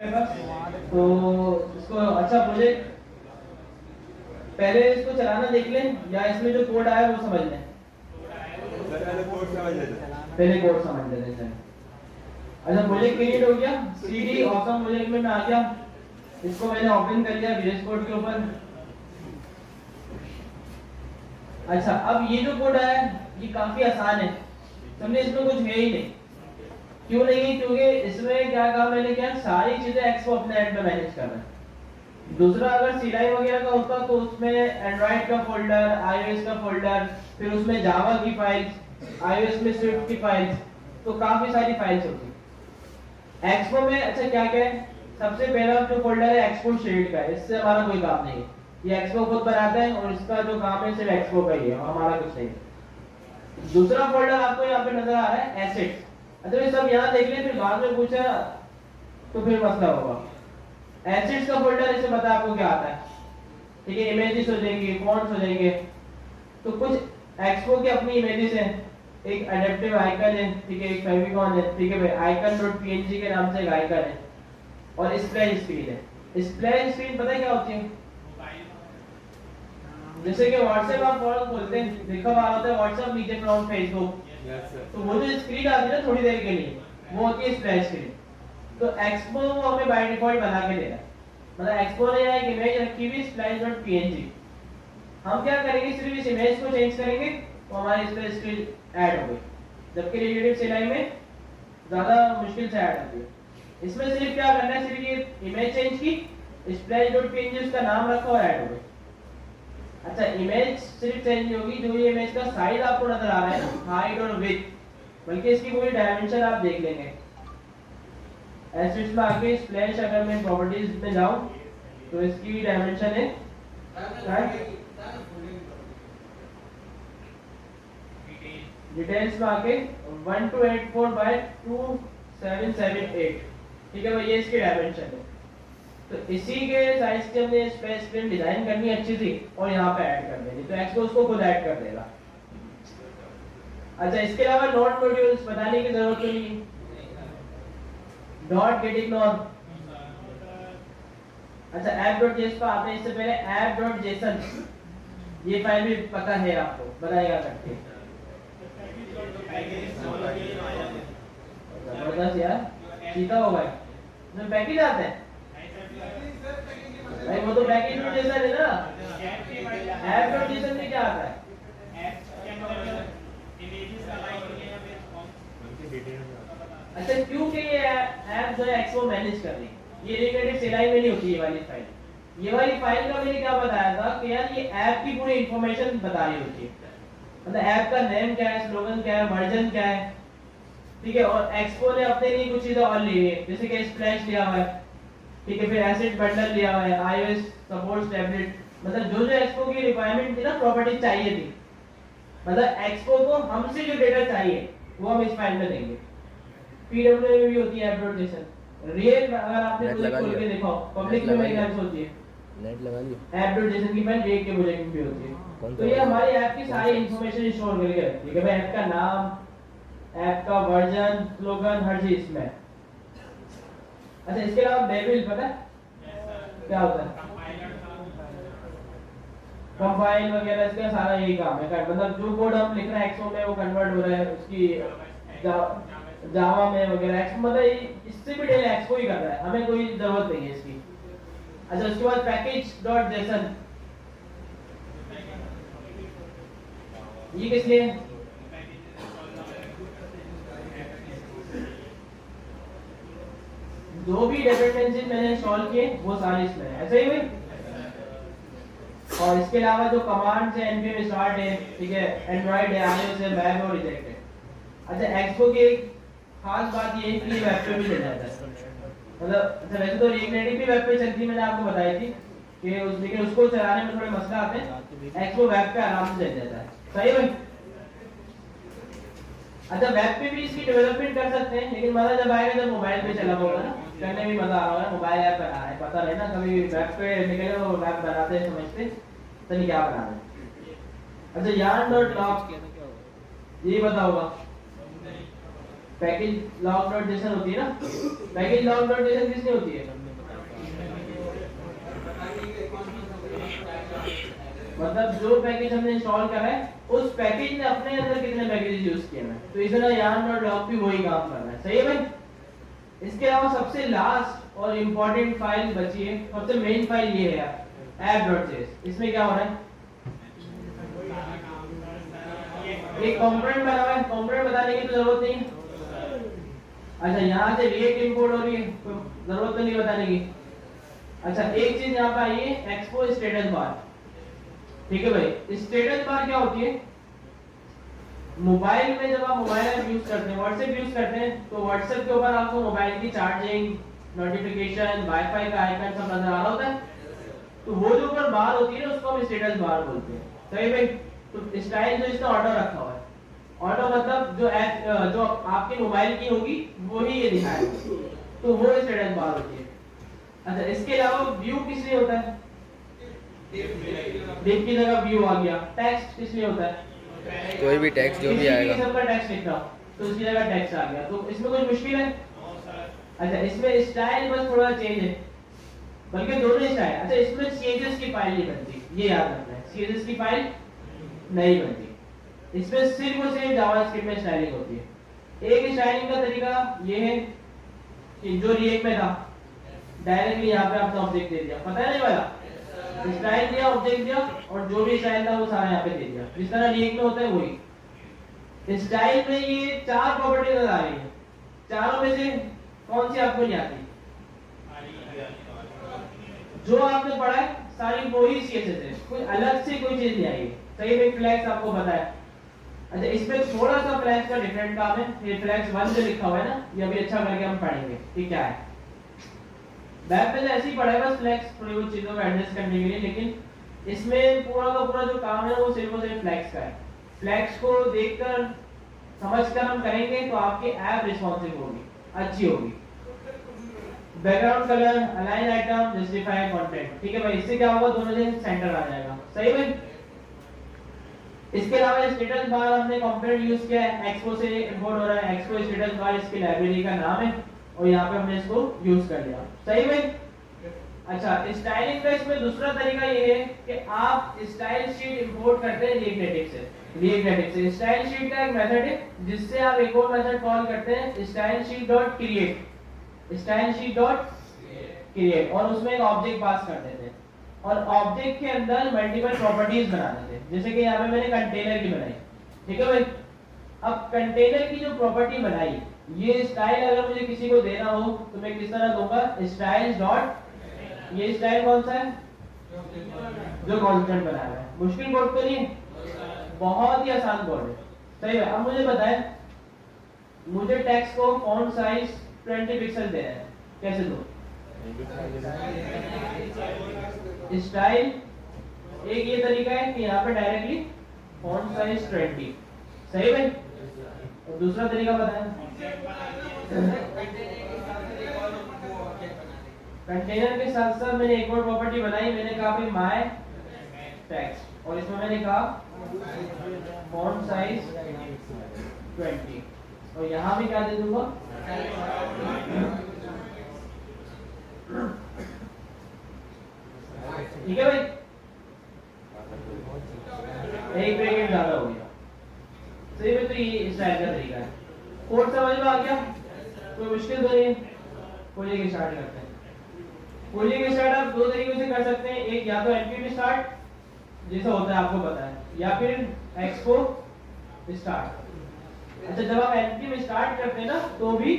तो इसको अच्छा प्रोजेक्ट पहले इसको चलाना देख लें या इसमें जो कोड आया वो समझ लें। पहले कोड समझ लेते हैं। अच्छा प्रोजेक्ट क्रिएट हो गया, सीडी ऑसम प्रोजेक्ट में आ गया। इसको मैंने ओपन कर लिया VS कोड के ऊपर। अच्छा अब ये जो कोड आया ये काफी आसान है, समझे, इसमें कुछ है ही नहीं। क्यों नहीं है? क्योंकि इसमें क्या कहा मैंने, क्या सारी चीजें एक्सपो अपने एंड में मैनेज कर रहा है। दूसरा अगर सीलाई वगैरह का होता तो उसमें एंड्रॉइड का फोल्डर, iOS का फोल्डर, फिर उसमें जावा की फाइल्स, iOS में स्विफ्ट की फाइल्स, तो काफी सारी फाइल्स होती। एक्सपो में अच्छा क्या क्या है, सबसे पहला जो फोल्डर है एक्सपो शेड का है, इससे हमारा कोई काम नहीं है। ये एक्सपो खुद बनाता है और इसका जो काम है सिर्फ एक्सपो का ही है, हमारा कुछ नहीं है। दूसरा फोल्डर आपको यहाँ पे नजर आ रहा है एसेट्स। अच्छा ये सब यहाँ देख लें, फिर बाद में पूछा तो फिर मसला होगा। एसेट्स का फोल्डर इसे पता है आपको क्या आता है, ठीक है, इमेजेस हो जाएंगे, फॉन्ट्स हो जाएंगे। तो कुछ एक्सपो की अपनी इमेजेस हैं, एक एडेप्टिव आइकन है, ठीक है, एक फेविकॉन है, ठीक है भाई, आइकन.png के नाम से एक आइकन है, और स्प्लैश स्क्रीन है। स्प्लैश स्क्रीन पता है क्या होती है? जैसे कि व्हाट्सएप आप फॉलो खोलते हैं, लिखा हुआ होता है व्हाट्सएप नीचे फ्रॉम फेसबुक, तो वो जो स्क्रीन आती है ना थोड़ी देर के लिए, वो होती है स्प्लैश स्क्रीन। तो एक्सपो वो हमें बाय डिफॉल्ट बना के देगा, मतलब एक्सपो ने यहाँ एक इमेज रखी हुई splash.png, हम क्या करेंगे, सिर्फ इस इमेज को चेंज करेंगे तो हमारी स्प्लैश स्क्रीन ऐड हो गई। जबकि रिलेटिव सिलाई में ज्यादा मुश्किल से ऐड होती है। इसमें सिर्फ क्या करना है, सिर्फ ये इमेज चेंज की, splash.png उसका नाम रखा और ऐड हो गई। अच्छा इमेज सिर्फ चेंज होगी, जो ये इमेज का साइज आपको नजर आ रहा है, हाइट और विड्थ, बल्कि इसकी पूरी डायमेंशन आप देख लेंगे। एसेट्स में आके स्प्लैश, अगर मैं प्रॉपर्टीज में जाऊं तो इसकी डायमेंशन है डिटेल्स में आके 1284 बाय 2778, ठीक है भाई, ये इसकी डायमेंशन है। तो इसी के साइज के हमने स्पेस स्क्रीन डिजाइन करनी अच्छी थी और यहाँ पे ऐड कर देनी, तो एक्सपो उसको खुद ऐड कर देगा। अच्छा इसके अलावा नोट मॉड्यूल्स बताने की जरूरत नहीं, डॉट गेट इग्नोर। अच्छा app.js पर आते हैं, इससे पहले app.json ये फाइल भी पता है आपको, बताएगा करके जबरदस्त यार, सीखा होगा। इसमें पैकेज आते हैं भाई, वो तो पैकेज जैसा है ना, app.json में क्या आता है? अच्छा क्योंकि ये ऐप जो है एक्सपो मैनेज कर रही है, ये रिलेटेड सिलाई में नहीं होती ये वाली फाइल। ये वाली फाइल का मैंने क्या बताया था कि यार ये ऐप की पूरी इंफॉर्मेशन बता रही होती है, मतलब ऐप का नेम क्या है, स्लोगन क्या है, वर्जन क्या है, ठीक है। और एक्सपो ने अपने लिए कुछ चीजें और ली है, जैसे कि स्प्लैश लिया हुआ है, ठीक है, फिर एसेट बंडल लिया हुआ है, iOS सपोर्ट्स टैबलेट, मतलब जो जो एक्सपो की रिक्वायरमेंट थी ना, प्रॉपर्टी चाहिए थी, मतलब एक्सपो को हमसे जो डेटा चाहिए वो हम इस फाइल में देंगे। पीडब्ल्यूए में भी होती है एप्लीकेशन, रियल अगर आपने प्रोजेक्ट खोल के देखा हो, पब्लिक में मेरी ऐप्स होती है, नेट लगा लिया एप्लीकेशन की फाइल रेट के प्रोजेक्ट में भी होती है। तो ये हमारी ऐप की सारी इंफॉर्मेशन स्टोर करके रखती है कि भाई ऐप का नाम, ऐप का वर्जन, स्लोगन, हर चीज इसमें। अच्छा इसके अलावा बेबिल पता है क्या होता है? कंपाइल वगैरह इसका सारा यही काम है, मतलब जो कोड हम लिख रहे हैं एक्सो में वो कन्वर्ट हो रहा है उसकी जावा में वगैरह, एक्सो मतलब इससे भी डेल एक्सो ही कर रहा है, हमें कोई जरूरत नहीं है इसकी। अच्छा उसके बाद पैकेज.json, ये किस लिए? जो भी डिपेंडेंसीज मैंने इंस्टॉल किए वो सारे इसमें है, ऐसा ही भाई। और इसके अलावा जो कमांड्स है npm start है, ठीक है, एंड्रॉइड है, iOS है, मैक और रिजेक्ट है। अच्छा एक्सपो की एक खास बात ये है कि ये वेब पे भी चल जाता है, मतलब अच्छा वैसे तो रिएक्ट नेटिव भी वेब पे चलती है, मैंने आपको बताई थी कि उस, लेकिन उसको चलाने में थोड़े मसला आते हैं, एक्सपो वेब पे आराम से चल जाता है, सही है भाई। अच्छा वेब पे भी इसकी डेवलपमेंट कर सकते हैं, लेकिन मजा जब आएगा जब मोबाइल पे चला होगा ना, करने में मजा आ रहा है, मोबाइल ऐप बना है, पता रहे ना, कभी वेब पे निकले तो वेब बनाते हैं समझते तो नहीं क्या बना रहे। अच्छा yarn.log ये पता होगा, पैकेज लॉग डॉट जेसन होती है ना, पैकेज लॉग डॉट जेसन किसने होती है, मतलब जो पैकेज हमने इंस्टॉल करा है उस पैकेज ने अपने अंदर कितने पैकेजेस यूज किए हैं, तो इस तरह yarn डॉट लॉग भी वही काम कर रहा है, सही है भाई। इसके अलावा सबसे लास्ट और इंपॉर्टेंट फाइल बची है, सबसे मेन फाइल ये है यार app.js। इसमें क्या हो रहा है, एक कंपोनेंट बना हुआ है, कंपोनेंट बताने की तो जरूरत नहीं है। अच्छा यहाँ से रिएक्ट इंपोर्ट हो रही है, तो जरूरत तो नहीं बताने की। अच्छा एक चीज यहाँ पे आई है एक्सपो स्टेटस बार, ठीक है भाई। स्टेटस बार क्या होती है, मोबाइल में जब आप मोबाइल ऐप यूज करते हैं, व्हाट्सएप यूज करते हैं, तो व्हाट्सएप के ऊपर आपको मोबाइल की चार्जिंग, नोटिफिकेशन, वाईफाई का आइकन सब नजर आ रहा होता है, तो वो जो ऊपर बार होती है ना उसको हम स्टेटस बार बोलते हैं, सही भाई। तो स्टाइल जो इसने ऑटो रखा हुआ है, ऑटो मतलब जो ऐप जो आपके मोबाइल की होगी वही ये दिखाएगा, तो वो स्टेटस बार होती है। अच्छा इसके अलावा व्यू किस लिए होता है, डिव की जगह व्यू आ गया। टेक्स्ट किस लिए होता है, कोई भी टेक्स्ट जो भी आएगा सबका टेक्स्ट लिख रहा तो उसकी जगह टेक्स्ट आ गया, तो इसमें कुछ मुश्किल है। अच्छा इसमें स्टाइल बस थोड़ा चेंज है, बल्कि दोनों स्टाइल। अच्छा इसमें सीएसएस की फाइल नहीं बनती, ये याद रखना है, सीएसएस की फाइल नहीं बनती, इसमें सिर्फ और सिर्फ जावास्क्रिप्ट में स्टाइलिंग होती है। एक स्टाइलिंग का तरीका ये है कि जो रिएक्ट में था डायरेक्टली यहाँ पे आपने ऑब्जेक्ट दे दिया, पता है नहीं वाला, स्टाइल दिया, ऑब्जेक्ट दिया, और जो भी स्टाइल था वो सारा यहाँ पे दे दिया, जिस तरह रिएक्ट में होता है वही। स्टाइल में ये 4 प्रॉपर्टी नजर आ रही है, चारों में से कौन सी आपको नहीं आती, जो आपने पढ़ा है सारी वही सीएसएस है, कोई अलग से कोई चीज नहीं आई है, सही में। फ्लैग्स आपको पता है। अच्छा इसमें थोड़ा सा फ्लैग्स का डिफरेंट काम है, ये फ्लैग्स 1 जो लिखा हुआ है ना, ये अभी अच्छा करके हम पढ़ेंगे कि क्या है। वेब में ऐसे ही पढ़ा है बस फ्लैग्स थोड़ी बहुत चीजों को एडजस्ट करने के लिए, लेकिन इसमें पूरा का पूरा जो काम है वो सिर्फ और सिर्फ फ्लैग्स का है। फ्लैग्स को देखकर समझकर हम करेंगे तो आपकी ऐप रिस्पॉन्सिव होगी, अच्छी होगी। Background colour, align item, justify content, ठीक है भाई। इससे क्या होगा, दोनों जगह सेंटर आ जाएगा, सही भाई। इसके अलावा स्टेटस बार हमने कंपोनेंट यूज किया है, एक्सपो से इंपोर्ट हो रहा है, एक्सपो स्टेटस बार इसकी लाइब्रेरी का नाम है, और यहाँ पे हमने इसको यूज कर लिया, सही भाई। अच्छा स्टाइलिंग का इसमें दूसरा तरीका ये है कि आप स्टाइल शीट इंपोर्ट करते हैं रिएक्ट नेटिव से। रिएक्ट नेटिव से स्टाइल शीट का एक मेथड है जिससे आप एक और मेथड कॉल करते हैं style sheet dot create, style sheet dot create, और उसमें एक ऑब्जेक्ट पास कर देते हैं, और ऑब्जेक्ट के अंदर मल्टीपल प्रॉपर्टीज बना देते हैं। जैसे कि यहाँ पे मैंने कंटेनर की बनाई, ठीक है भाई। अब कंटेनर की जो प्रॉपर्टी बनाई, ये स्टाइल अगर मुझे किसी को देना हो तो मैं किस तरह दूंगा, स्टाइल डॉट, ये स्टाइल कौन सा है, जो कांस्टेंट बनाया है। मुश्किल कोड तो नहीं, बहुत ही आसान कोड है, सही है। अब मुझे बताएं, मुझे टेक्स्ट को फॉन्ट साइज 20 पिक्सल देना है, कैसे दो। स्टाइल एक ये तरीका है कि यहाँ पे डायरेक्टली फॉन्ट साइज 20, सही भाई। और दूसरा तरीका बताएं, कंटेनर के साथ साथ मैंने एक और प्रॉपर्टी बनाई, मैंने कहा भाई माय टेक्स्ट, और इसमें मैंने कहा फॉन्ट साइज 20, और यहाँ भी क्या दे दूंगा, ठीक है भाई। एक ब्रैकेट ज्यादा हो गया, सही में। तो ये स्टाइल का तरीका है। कोड समझ में आ गया, कोई मुश्किल तो नहीं। खोलिए स्टार्ट करते हैं। खोलिए स्टार्ट आप दो तरीकों से कर सकते हैं, एक या तो npm स्टार्ट जैसा होता है आपको पता है, या फिर एक्सपो स्टार्ट। अच्छा जब आप npm स्टार्ट करते हैं ना तो भी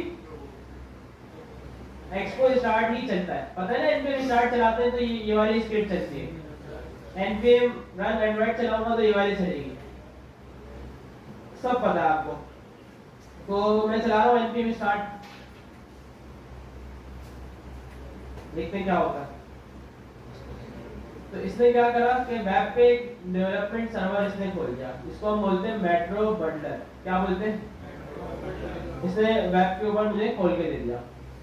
एक्सपो स्टार्ट ही चलता है, पता है ना। npm स्टार्ट चलाते हैं तो ये वाली स्क्रिप्ट चलती है, npm रन एंड्रॉइड चलाऊंगा तो ये वाली चलेगी, सब पता है आपको। तो मैं चला रहा हूँ npm स्टार्ट, देखते हैं क्या होता है। तो इसने क्या करा कि वेब पे एक डेवलपमेंट सर्वर इसने खोल दिया, इसको हम बोलते हैं मेट्रो बंडलर। क्या बोलते हैं, इसने वेब के ऊपर मुझे खोल के दे दिया।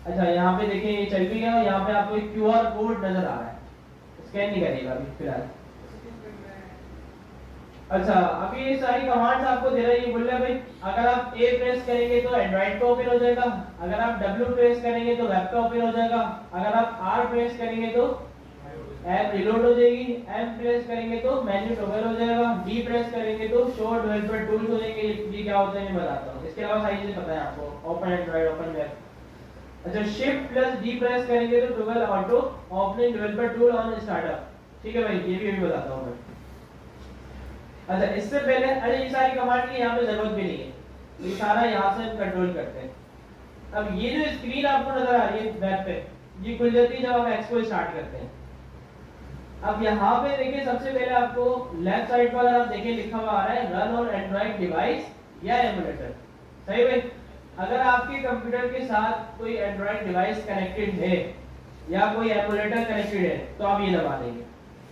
अच्छा यहाँ पे देखिए ये चल भी गया, और यहाँ पे आपको एक QR कोड नजर आ रहा है, स्कैन नहीं करेगा अभी फिलहाल। अच्छा, अभी ये सारी कमांड्स आपको दे रहा है, ये बोल रहा है भाई अगर आप A प्रेस करेंगे तो एंड्रॉइड पे ओपन हो जाएगा, अगर आप W प्रेस करेंगे तो वेब पे ओपन हो जाएगा, अगर आप R प्रेस करेंगे तो ऐप रिलोड हो जाएगी, M प्रेस करेंगे तो मेन्यू टॉगल हो जाएगा, D प्रेस करेंगे तो शो डेवलपर टूल्स हो जाएंगे। ये क्या होता है मैं बताता हूँ, इसके अलावा सारी चीजें पता है आपको, ओपन एंड्रॉइड, ओपन वेब। अच्छा, शिफ्ट प्लस D प्रेस करेंगे तो toggle auto opening developer tool on startup. ठीक है भाई, ये भी अभी बताता हूँ मैं। अच्छा, इससे पहले अरे ये सारी कमांड की यहाँ पे जरूरत भी नहीं है, ये सारा यहाँ से हम कंट्रोल करते हैं। अब ये जो स्क्रीन आपको नजर आ रही है वेब पे, ये खुल जाती है जब आप एक्सपो स्टार्ट करते हैं। अब यहाँ पे देखिए सबसे पहले आपको लेफ्ट साइड पर अगर आप देखिए लिखा हुआ आ रहा है रन ऑन एंड्रॉइड डिवाइस या एमुलेटर। सही भाई, अगर आपके कंप्यूटर के साथ कोई एंड्रॉइड डिवाइस कनेक्टेड है या कोई एमुलेटर कनेक्टेड है तो आप ये दबा देंगे,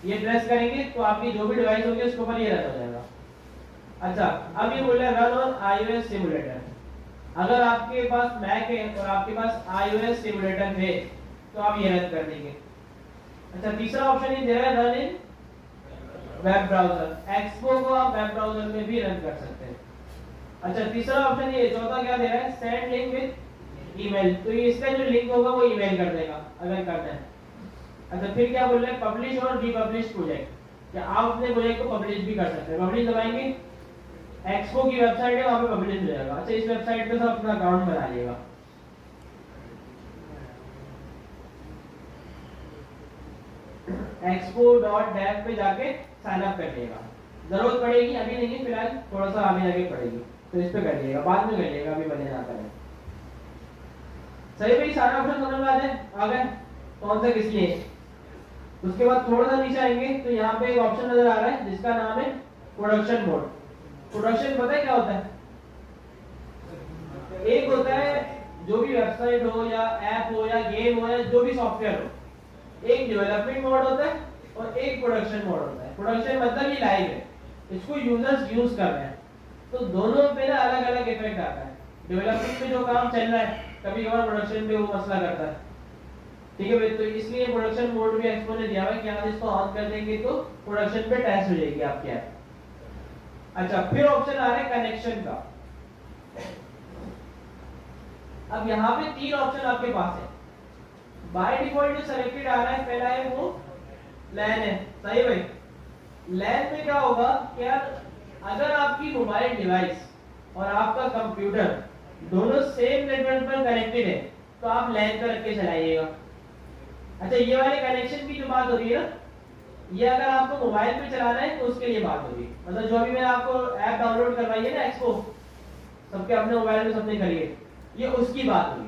ये प्रेस करेंगे तो आपकी जो भी डिवाइस होगी उसके ऊपर ये रन हो जाएगा। अच्छा, अब ये बोल रहा है रन ऑन iOS सिमुलेटर। अगर आपके पास मैक है और आपके पास iOS सिमुलेटर है तो आप ये रन कर देंगे। अच्छा, तीसरा ऑप्शन ये दे रहा है run in web browser. Expo को आप वेब ब्राउजर में भी रन कर सकते हैं। अच्छा, तीसरा ऑप्शन ये, चौथा क्या दे रहा है सेंड लिंक विद ईमेल, तो ये इसका जो लिंक होगा वो ईमेल कर देगा अगर करना है। अच्छा, फिर क्या बोल रहे हैं पब्लिश और रीपब्लिश प्रोजेक्ट, क्या आप अपने प्रोजेक्ट को पब्लिश भी कर सकते हैं। पब्लिश दबाएंगे, एक्सपो की वेबसाइट है वहां पे पब्लिश हो जाएगा। अच्छा, इस वेबसाइट पे सब अपना अकाउंट बना लिएगा। expo.dev पे जाके साइन अप कर लिएगा, जरूरत पड़ेगी, अभी नहीं है फिलहाल, थोड़ा सा आगे जाके पड़ेगी, तो इस पे कर लिएगा, बाद में कर लिएगा, अभी बने ना करें। सही भाई, सारा ऑप्शन समझ में आ गए कौन सा किस लिए। उसके बाद थोड़ा सा नीचे आएंगे तो यहाँ पे एक ऑप्शन नजर आ रहा है जिसका नाम है प्रोडक्शन मोड। प्रोडक्शन पता है क्या होता है? एक होता है जो भी वेबसाइट हो या ऐप हो या गेम हो या जो भी सॉफ्टवेयर हो, एक डेवलपमेंट मोड होता है और एक प्रोडक्शन मोड होता है। प्रोडक्शन मतलब ये लाइव है, इसको यूजर्स यूज कर रहे हैं, तो दोनों पे ना अलग अलग इफेक्ट आता है। डेवलपमेंट में जो काम चल रहा है कभी कभार प्रोडक्शन पे वो मसला करता है। ठीक है भाई, तो इसलिए प्रोडक्शन मोड भी एक्सपो ने दिया हुआ है कि आप इसको ऑन कर देंगे तो प्रोडक्शन पे टेस्ट हो जाएगी आपकी ऐप। अच्छा, फिर ऑप्शन आ रहा है कनेक्शन का। अब यहाँ पे तीन ऑप्शन आपके पास है। बाय डिफॉल्ट जो सेलेक्टेड आ रहा है पहला है वो लैन है। सही भाई, लैन में क्या होगा कि यार अगर आपकी मोबाइल डिवाइस और आपका कंप्यूटर दोनों सेम नेटवर्क पर कनेक्टेड है तो आप लैन पर रख के चलाइएगा। अच्छा, ये वाले कनेक्शन की जो बात हो रही है ना, ये अगर आपको मोबाइल पे चलाना है तो उसके लिए बात होगी। मतलब जो अभी मैंने आपको ऐप डाउनलोड करवाई है ना एक्सपो, सबके अपने मोबाइल में सबने करी है, ये उसकी बात होगी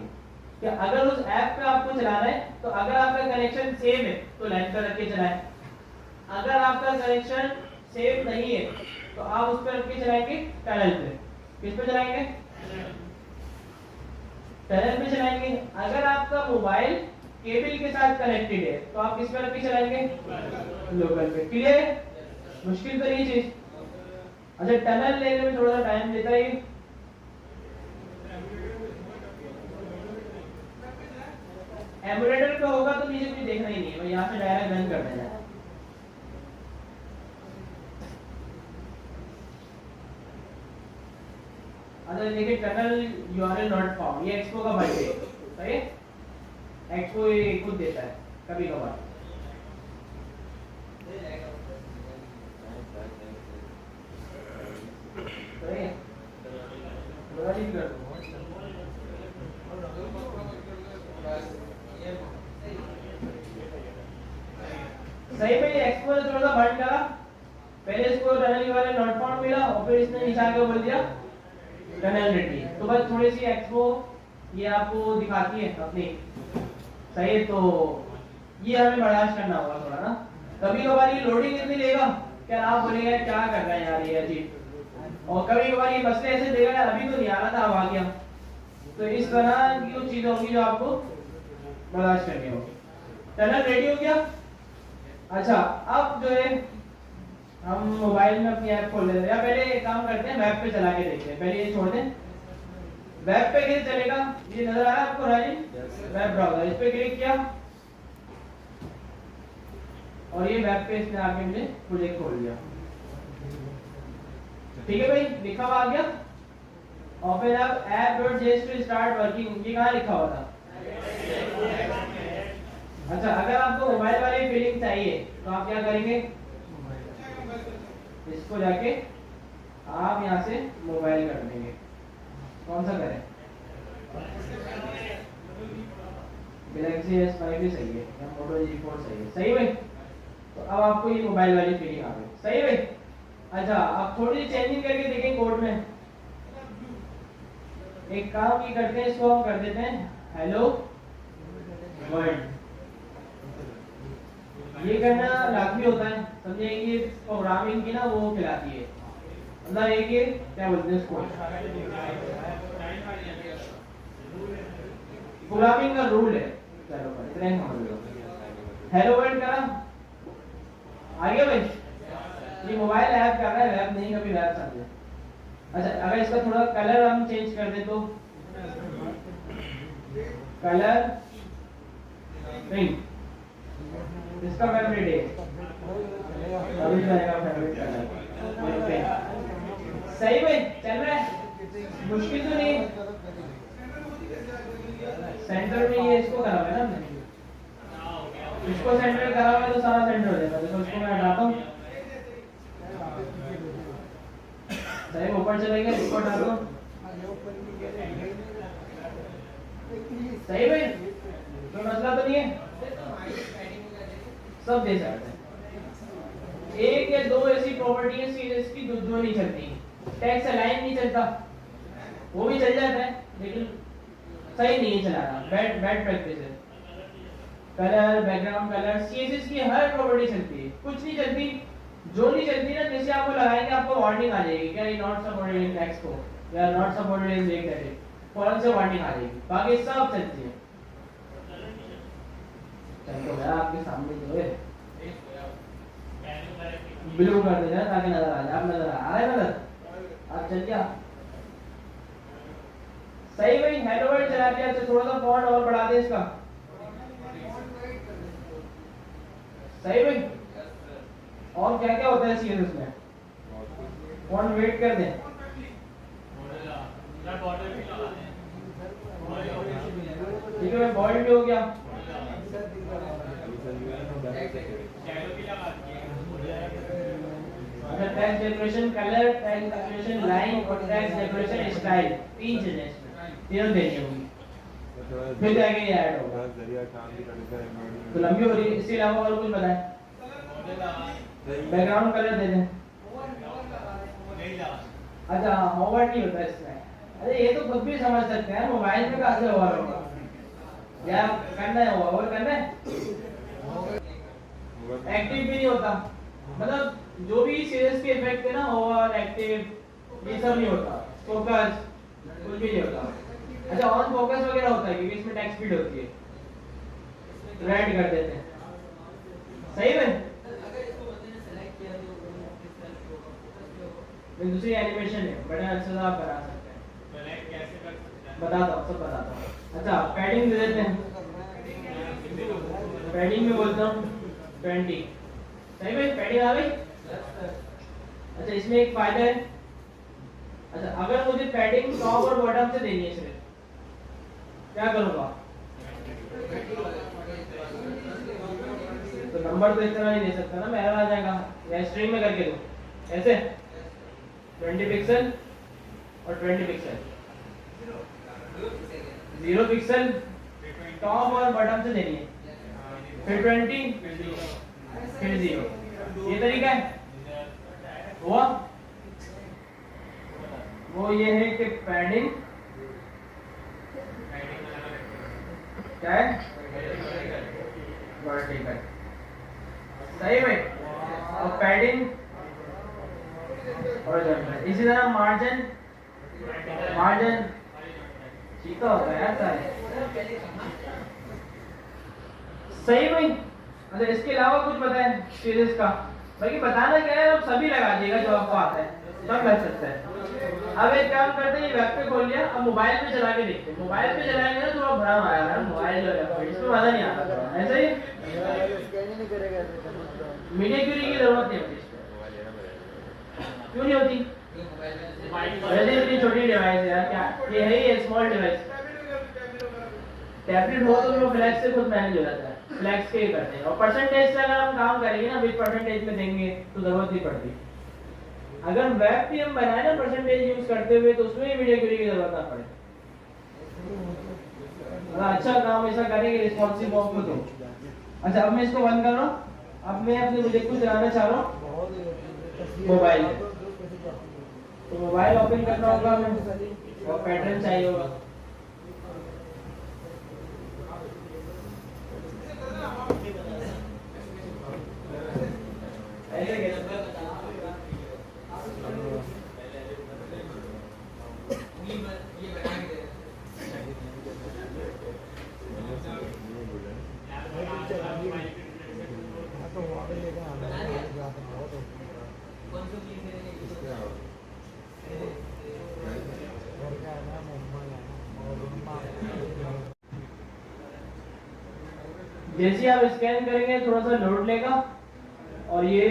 कि अगर उस ऐप पे आपको चलाना है तो अगर आपका कनेक्शन सेम है तो लैन पर रख के चलाएं, अगर आपका कनेक्शन सेम नहीं है तो आप उस पर रख के चलाएंगे टनल पे। किस पे चलाएंगे? टनल पे चलाएंगे। अगर आपका मोबाइल केबल के साथ कनेक्टेड है तो आप किस पे रख के चलाएंगे? लोकल पे। क्लियर है? मुश्किल तो नहीं चीज। अच्छा, टनल लेने में थोड़ा सा टाइम लेता है। एमुलेटर का होगा तो नीचे कुछ देखना ही नहीं है, यहाँ से डायरेक्ट रन कर देना है। अच्छा देखिए, टनल यूआरएल नॉट फाउंड, ये एक्सपो का बर्डे है। सही है, एक्सपो ये खुद देता है कभी कभार। सही है, बड़ा ठीक कर दो। सही में ये एक्सपो ने थोड़ा सा बंद करा, पहले इसको टनल यूआरएल नॉट फाउंड मिला और फिर इसने नीचे आके बोल दिया टनल रेडी। तो बस थोड़ी सी एक्सपो ये आपको दिखाती है अपनी। सही है, तो ये हमें बर्दाश्त करना होगा थोड़ा ना। कभी कभार ये लोडिंग इतनी लेगा क्या आप बोलेंगे क्या कर रहे हैं यार ये अजीब, और कभी कभार ये मसले ऐसे देगा यार अभी तो नहीं आ रहा था अब आ गया। तो इस तरह की कुछ चीजें होंगी जो आपको बर्दाश्त करनी होगी। टनल रेडी हो गया। अच्छा, अब जो है हम मोबाइल में अपनी ऐप खोल लेते हैं, या पहले एक काम करते हैं वेब पे चला के देखते हैं। पहले ये छोड़ दें, वेब पे कैसे चलेगा ये नजर आ रहा है आपको राजीव? वेब ब्राउजर, इस पे क्लिक किया और ये वेब पे इसने आके मुझे प्रोजेक्ट खोल दिया। ठीक है भाई, लिखा हुआ आ गया। और फिर अब app.js to start working, ये कहाँ लिखा हुआ था? अच्छा, अगर आपको मोबाइल वाली फीलिंग चाहिए तो आप क्या करेंगे, इसको जाके आप यहाँ से मोबाइल कर देंगे। कौन सा करें? गैलेक्सी S5 भी सही है या मोटो G4 सही है। सही भाई, तो अब आपको ये मोबाइल वाली फीलिंग आ गई। सही भाई। अच्छा, अब थोड़ी चेंजिंग करके देखें कोड में। एक काम ये करते हैं, इसको हम कर देते हैं हेलो वर्ल्ड। ये करना लाजमी होता है, समझे? ये प्रोग्रामिंग की ना वो खिलाती है, मतलब ये क्या बोलते हैं इसको, प्रोग्रामिंग का रूल है। चलो इतना ही समझ लो। हेलो वर्ल्ड करा, आ गया भाई। ये मोबाइल ऐप कर रहा है, वेब नहीं, कभी वेब समझे। अच्छा, अगर इसका थोड़ा कलर हम चेंज कर दे तो कलर पिंक, इसका फेवरेट है, अभी जाएगा फेवरेट कलर। सही भाई, चल रहा है, मुश्किल तो नहीं। सेंटर में ये इसको करा हुआ है ना हमने, इसको सेंटर करा हुआ है तो सारा सेंटर हो जाएगा। देखो इसको मैं हटाता हूँ, सही ऊपर चलेगा, इसको हटा दो। सही भाई, कोई मसला तो नहीं है, सब दे सकते हैं। एक या दो ऐसी प्रॉपर्टी है सीरीज की जो नहीं चलती। टेक्स्ट अलाइन नहीं चलता, वो भी चल जाता है लेकिन सही नहीं चलाना, बैड प्रैक्टिस है। कलर, बैकग्राउंड कलर, सीएसएस की हर प्रॉपर्टी चलती है, कुछ नहीं चलती। जो नहीं चलती ना, जैसे आपको लगाएंगे आपको वार्निंग आ जाएगी, क्या ये नॉट सपोर्टेड इन एक्सपो या not supported in web edit, फौरन से वार्निंग आ जाएगी। बाकी सब चलती है। चलो मैं आपके सामने जो है ब्लू कर देना ताकि नजर आ जाए। आप नजर आ रहा है, नजर आप चल गया। सही भाई, हेलो वर्ल्ड चला दिया। अच्छा, थोड़ा सा फॉन्ट और बढ़ा दे इसका। सही भाई, और क्या क्या होता है सीएसएस में? फॉन्ट वेट कर दें, ठीक है, बॉल्ड भी हो गया। Text decoration, colour, text decoration, line और टेक्स्ट डेकोरेशन स्टाइल, तीन चीजें इसमें तीनों देनी होगी, फिर जाके ये ऐड होगा। तो लंबी हो रही है, इसके अलावा और कुछ बताएं? बैकग्राउंड कलर दे दें। अच्छा, होवर नहीं होता इसमें। अरे ये तो खुद भी समझ सकते हैं, मोबाइल में कहाँ से होवर होगा? क्या करना है, होवर करना है? एक्टिव भी नहीं होता, मतलब जो भी सीरीज के इफेक्ट है ना, ओवर, एक्टिव, ये सब नहीं होता। फोकस कुछ भी नहीं होता। अच्छा, ऑन फोकस वगैरह होता है क्योंकि इसमें टेक्स्ट स्पीड होती है, रेड कर देते हैं। सही में दूसरी एनिमेशन है, बड़े अच्छे से आप बना सकते हैं। बताता हूँ, सब बताता हूँ। अच्छा, पैडिंग दे देते हैं, पैडिंग में बोलता हूँ 20। सही भाई, पैडिंग आ गई। अच्छा, इसमें एक फायदा है। अच्छा, अगर मुझे पैडिंग टॉप और बॉटम से देनी है सिर्फ, क्या करूँगा? तो नंबर तो इतना नहीं दे सकता ना, मैं आ जाएगा या स्ट्रिंग में करके दूँ ऐसे 20 पिक्सल और 20 पिक्सल, 0 पिक्सल टॉप और बॉटम से देनी है, फिर 20 फिर 0। ये तरीका है हुआ। वो ये है कि पैडिंग क्या है, वर्टिकल। सही भाई, और पैडिंग और इसी तरह मार्जिन, मार्जिन सीखा होता है सारे। सही भाई। अच्छा, इसके अलावा कुछ बताएं सीरीज का? बाकी बताना क्या है, अब सभी लगा दिएगा जो आपको आता है, सब लग सकता है। अब एक काम करते हैं, ये वेब पे खोल लिया, अब मोबाइल पे चला के देखते हैं। मोबाइल पे चलाएंगे ना थोड़ा भ्रम आएगा, मोबाइल जो है इसमें मजा नहीं आता। ऐसा ही मीडिया क्यूरी की जरूरत नहीं होती इसमें। क्यों नहीं होती? वैसे इतनी छोटी डिवाइस है यार, क्या ये है ही स्मॉल डिवाइस। टैबलेट हो तो वो फ्लैक्स से खुद मैनेज हो जाता है, फ्लैक्स के ही करते हैं। और परसेंटेज से अगर हम काम करेंगे ना, विद परसेंटेज में देंगे तो जरूरत नहीं पड़ती। अगर वेब भी हम बनाए ना परसेंटेज यूज करते हुए, तो उसमें वीडियो क्यूरी की जरूरत ना पड़े। अच्छा काम ऐसा करेंगे रिस्पॉन्सिव ऑफ को तो। अच्छा अब मैं इसको बंद कर रहा हूँ। अब मैं अपने प्रोजेक्ट को चलाना चाह रहा हूँ मोबाइल में। तो मोबाइल ओपन करना होगा हमें और पैटर्न चाहिए होगा। जैसे आप स्कैन करेंगे थोड़ा सा लोड लेगा और ये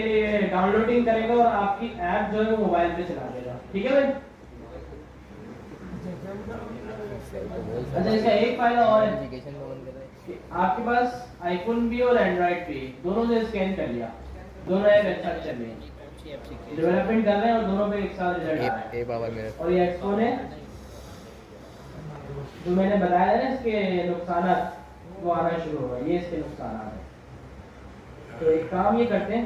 डाउनलोडिंग करेगा और आपकी ऐप जो है वो मोबाइल पे चला देगा। ठीक है भाई। अच्छा इसका एक फायदा और है कि आपके पास आईफोन भी और एंड्रॉइड भी, दोनों से स्कैन कर लिया, दोनों ऐप एक साथ चल रहे हैं, डेवलपमेंट कर रहे हैं और दोनों पे एक साथ रिजल्ट आ रहा है। और ये एक्सपोन है जो मैंने बताया है, इसके नुकसान वो आना शुरू होगा, ये इसके नुकसान आ रहे हैं। तो एक काम ये करते हैं,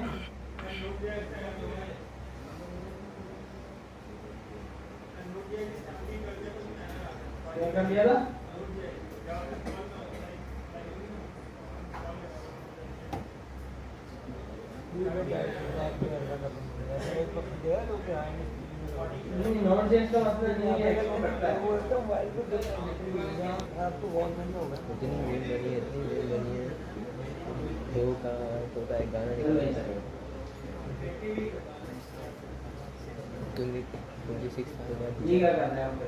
क्या कर दिया था? नॉन चेंज का मतलब नहीं है, एक्सपो करता है। आपको बहुत महंगा होगा। इतनी वेल बनी है, इतनी वेल बनी है। देव का तोता एक गाना निकल रहा है। 26 साल बाद ये क्या करना है आपको?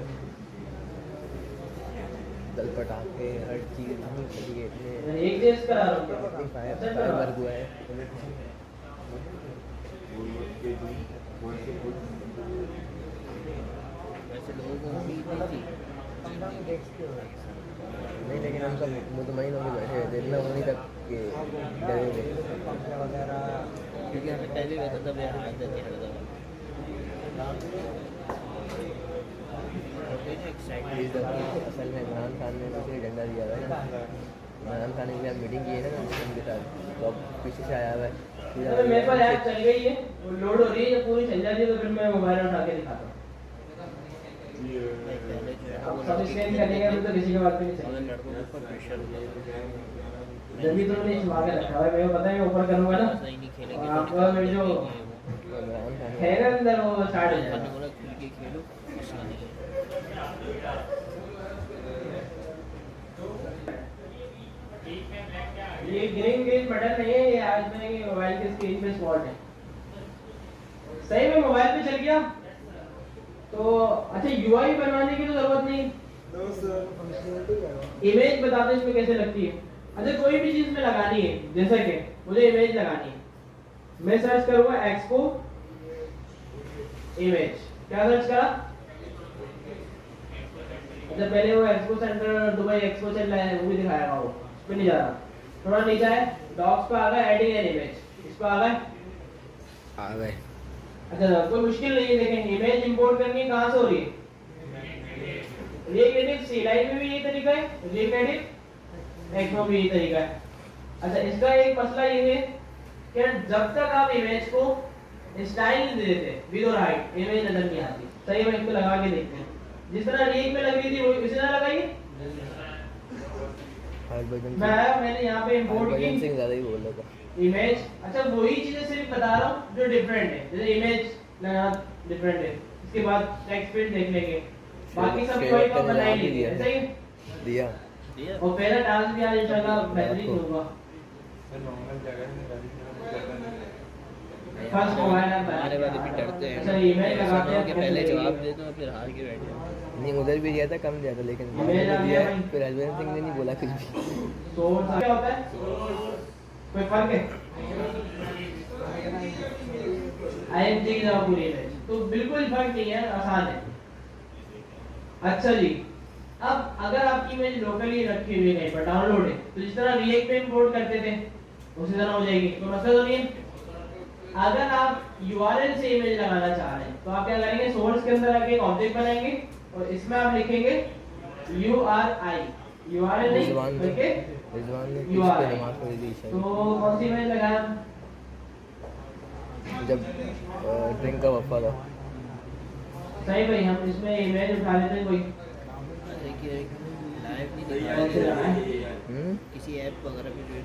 दल पटाखे हर चीज इतने एक चीज करा रहा हूँ, फायर हुआ है। वैसे लोगों को उम्मीद नहीं थी नहीं, लेकिन हम सब मुतमईन होकर बैठे थे इतना वहीं तक कि डरे थे, क्योंकि हमें पहले रहता था बहुत मदद नहीं करता था। असल में इमरान खान ने मुझे डंडा दिया था ना, इमरान खान ने मीटिंग की है ना उनके साथ, तो पीछे से आया हुआ है। मेरे पास ऐप चल गई है, वो लोड हो रही है, जब पूरी चल जाती है तो फिर मैं मोबाइल उठा के दिखाता हूँ। सब स्कैन करेंगे तो किसी के बात पे नहीं चलेगा। जब भी तो मैंने छुपा के रखा है, मेरे को पता है मैं ऊपर करूँगा ना और आपका मेरे जो है ना अंदर वो स्टार्ट हो जाएगा। ये ग्रीन बटन नहीं है, ये आज मेरे मोबाइल के स्क्रीन पे स्पॉट है। सही में मोबाइल पे चल गया तो अच्छा यूआई बनवाने की तो जरूरत नहीं। इमेज बताते हैं इसमें कैसे लगती है। अच्छा कोई भी चीज में लगानी है, जैसे कि मुझे इमेज लगानी है, मैं सर्च करूंगा एक्सपो इमेज। क्या सर्च करा? अच्छा पहले वो एक्सपो सेंटर दुबई एक्सपो चल रहा है, वो भी दिखाएगा, वो उस पे नहीं जा रहा। थोड़ा नीचे है डॉक्स पे आ गया, एडिंग एन इमेज, इस पे आ गए। अच्छा कोई मुश्किल नहीं है। देखें इमेज इंपोर्ट करनी है, कहां से हो रही है? रिएक्ट सी लाइन में भी यही तरीका है, रिएक्ट एक्सपो में भी यही तरीका है। अच्छा इसका एक मसला ये है कि जब तक आप इमेज को स्टाइल नहीं देते विद और हाइट, इमेज नजर नहीं आती। सही है, इसको लगा के देखते हैं। जिस तरह रील में लग रही थी वो इसी तरह लगाइए। मैंने यहाँ पे इंपोर्ट की इमेज। अच्छा वही चीजें सिर्फ बता रहा हूँ जो डिफरेंट है, जैसे इमेज लगाना डिफरेंट है, इसके बाद टेक्स्ट फील्ड देख लेंगे, बाकी सब कोई का बना ही नहीं है। सही दिया और पहला टास्क भी आज इंशाल्लाह बेहतरीन होगा। फर्स्ट मोबाइल ऐप हमारे वाले भी डरते हैं। अच्छा ईमेल लगाते हैं कि पहले जवाब दे दो फिर हार के बैठे। नहीं उधर भी दिया था, कम दिया था, लेकिन दिया फिर हरविंदर सिंह ने नहीं बोला कुछ भी। सोर्स क्या होता है? कोई फर्क है? IMG की जगह पूरी इमेज, तो बिल्कुल फर्क नहीं है, आसान है। अच्छा जी, अब अगर आपकी इमेज लोकली रखी हुई है कहीं पर डाउनलोड है, तो जिस तरह रिएक्ट में इंपोर्ट करते थे उसी तरह हो जाएगी, तो मसला तो नहीं है। अगर आप URL से इमेज लगाना चाह रहे हैं तो आप क्या करेंगे, सोर्स के अंदर आके एक ऑब्जेक्ट बनाएंगे और इसमें आप लिखेंगे URI, URL नहीं बल्कि URI। तो कौन सी इमेज लगाया जब ड्रिंक का वफा था? सही भाई, हम इसमें इमेज उठा लेते हैं कोई लाइव नहीं दिखा किसी ऐप वगैरह पे जो है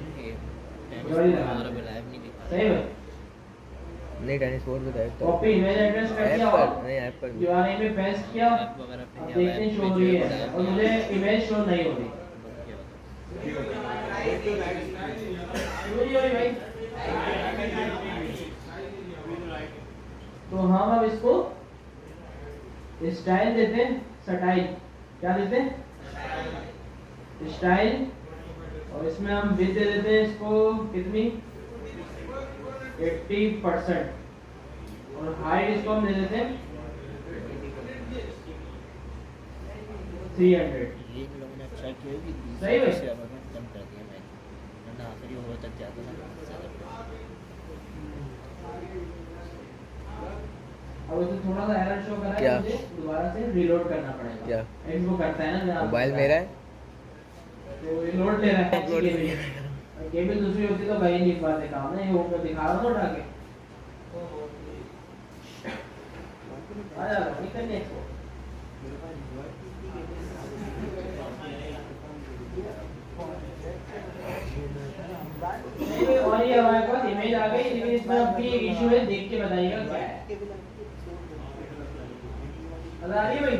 वगैरह पे लाइव नहीं दिखा। सही भाई, नहीं टेनिस बोर्ड पे था। कॉपी इमेज एड्रेस कर दिया और नहीं ऐप पर URI में पेस्ट किया, ऐप वगैरह पे अब देखते हैं शो हो रही है और मुझे इमेज शो नहीं हो रही। भाई तो हम अब इसको स्टाइल देते हैं, स्टाइल क्या देते हैं, स्टाइल, और इसमें हम विड्थ दे देते हैं इसको कितनी 80%, और हाइट इसको हम दे देते हैं 300। ये लोगों ने अच्छा किया कि सही है कम कर दिया मैच, वरना आखिरी ओवर तक जाता था। अब उसे थोड़ा सा एरर शो कर रहा है, मुझे दोबारा से रीलोड करना पड़ेगा। क्या एक्स वो करता है ना, मोबाइल मेरा है तो ये लोड ले रहा है, केबल दूसरी होती तो भाई नहीं पाते काम है, ये ऊपर दिखा रहा हूं उठा के आ जा ठीक है नेक्स्ट और ये हमारे पास इमेज आ गई, लेकिन इसमें अब भी एक इशू है, देख के बताइएगा क्या है। नजर आ रही है भाई,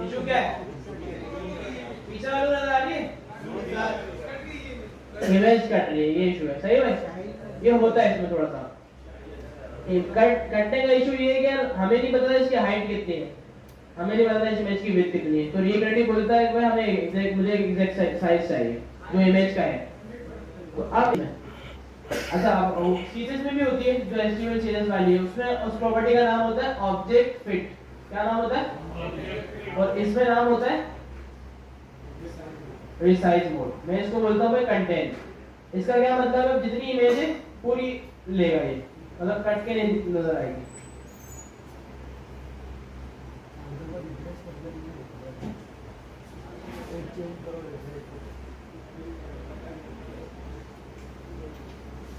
इशू क्या है, पीछे वालों नजर आ रही है, इमेज कट रही है, ये इशू है। सही भाई, ये होता है इसमें थोड़ा सा कटने का इशू ये है कि हमें नहीं पता इसकी हाइट कितनी है, हमें नहीं पता इस इमेज की विड्थ कितनी है, तो रिक्रिएटिव बोलता है कि भाई हमें एग्जैक्ट, मुझे एग्जैक्ट साइज चाहिए जो इमेज का है। तो अब अच्छा, अब सीरीज में भी होती है जो एचटीएमएल सीरीज वाली है, उसमें उस प्रॉपर्टी का नाम होता है ऑब्जेक्ट फिट। क्या नाम होता है, और इसमें नाम होता है रिसाइज मोड। मैं इसको बोलता हूँ भाई कंटेंट। इसका क्या मतलब है, जितनी इमेज है पूरी लेगा ये, मतलब कट के नहीं नजर आएगी।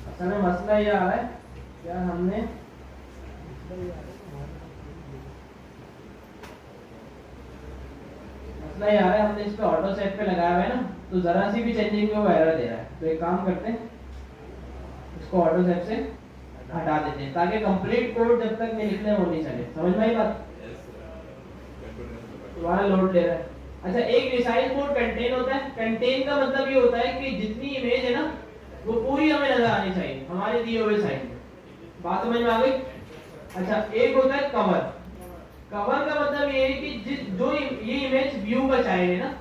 असल में मसला ये आ रहा है, क्या हमने मसला ये आ रहा है, हमने इस पे ऑटो सेट पे लगाया हुआ है ना, तो जरा सी भी चेंजिंग में वो एरर दे रहा है। तो एक काम करते हैं, इसको ऑटो सेट से हटा देते हैं ताकि कंप्लीट कोड जब तक नहीं लिखने वो नहीं चले। समझ में आई बात, दोबारा लोड ले रहा है। अच्छा, एक रिसाइज मोड कंटेन होता है। कंटेन का मतलब ये होता है कि जितनी इमेज है ना वो पूरी हमें नजर आनी चाहिए हमारे दिए हुए साइज में। बात समझ में आ गई। अच्छा, एक होता है कवर। कवर का मतलब ये है कि जो ये इमेज व्यू का चाइल्ड है ना,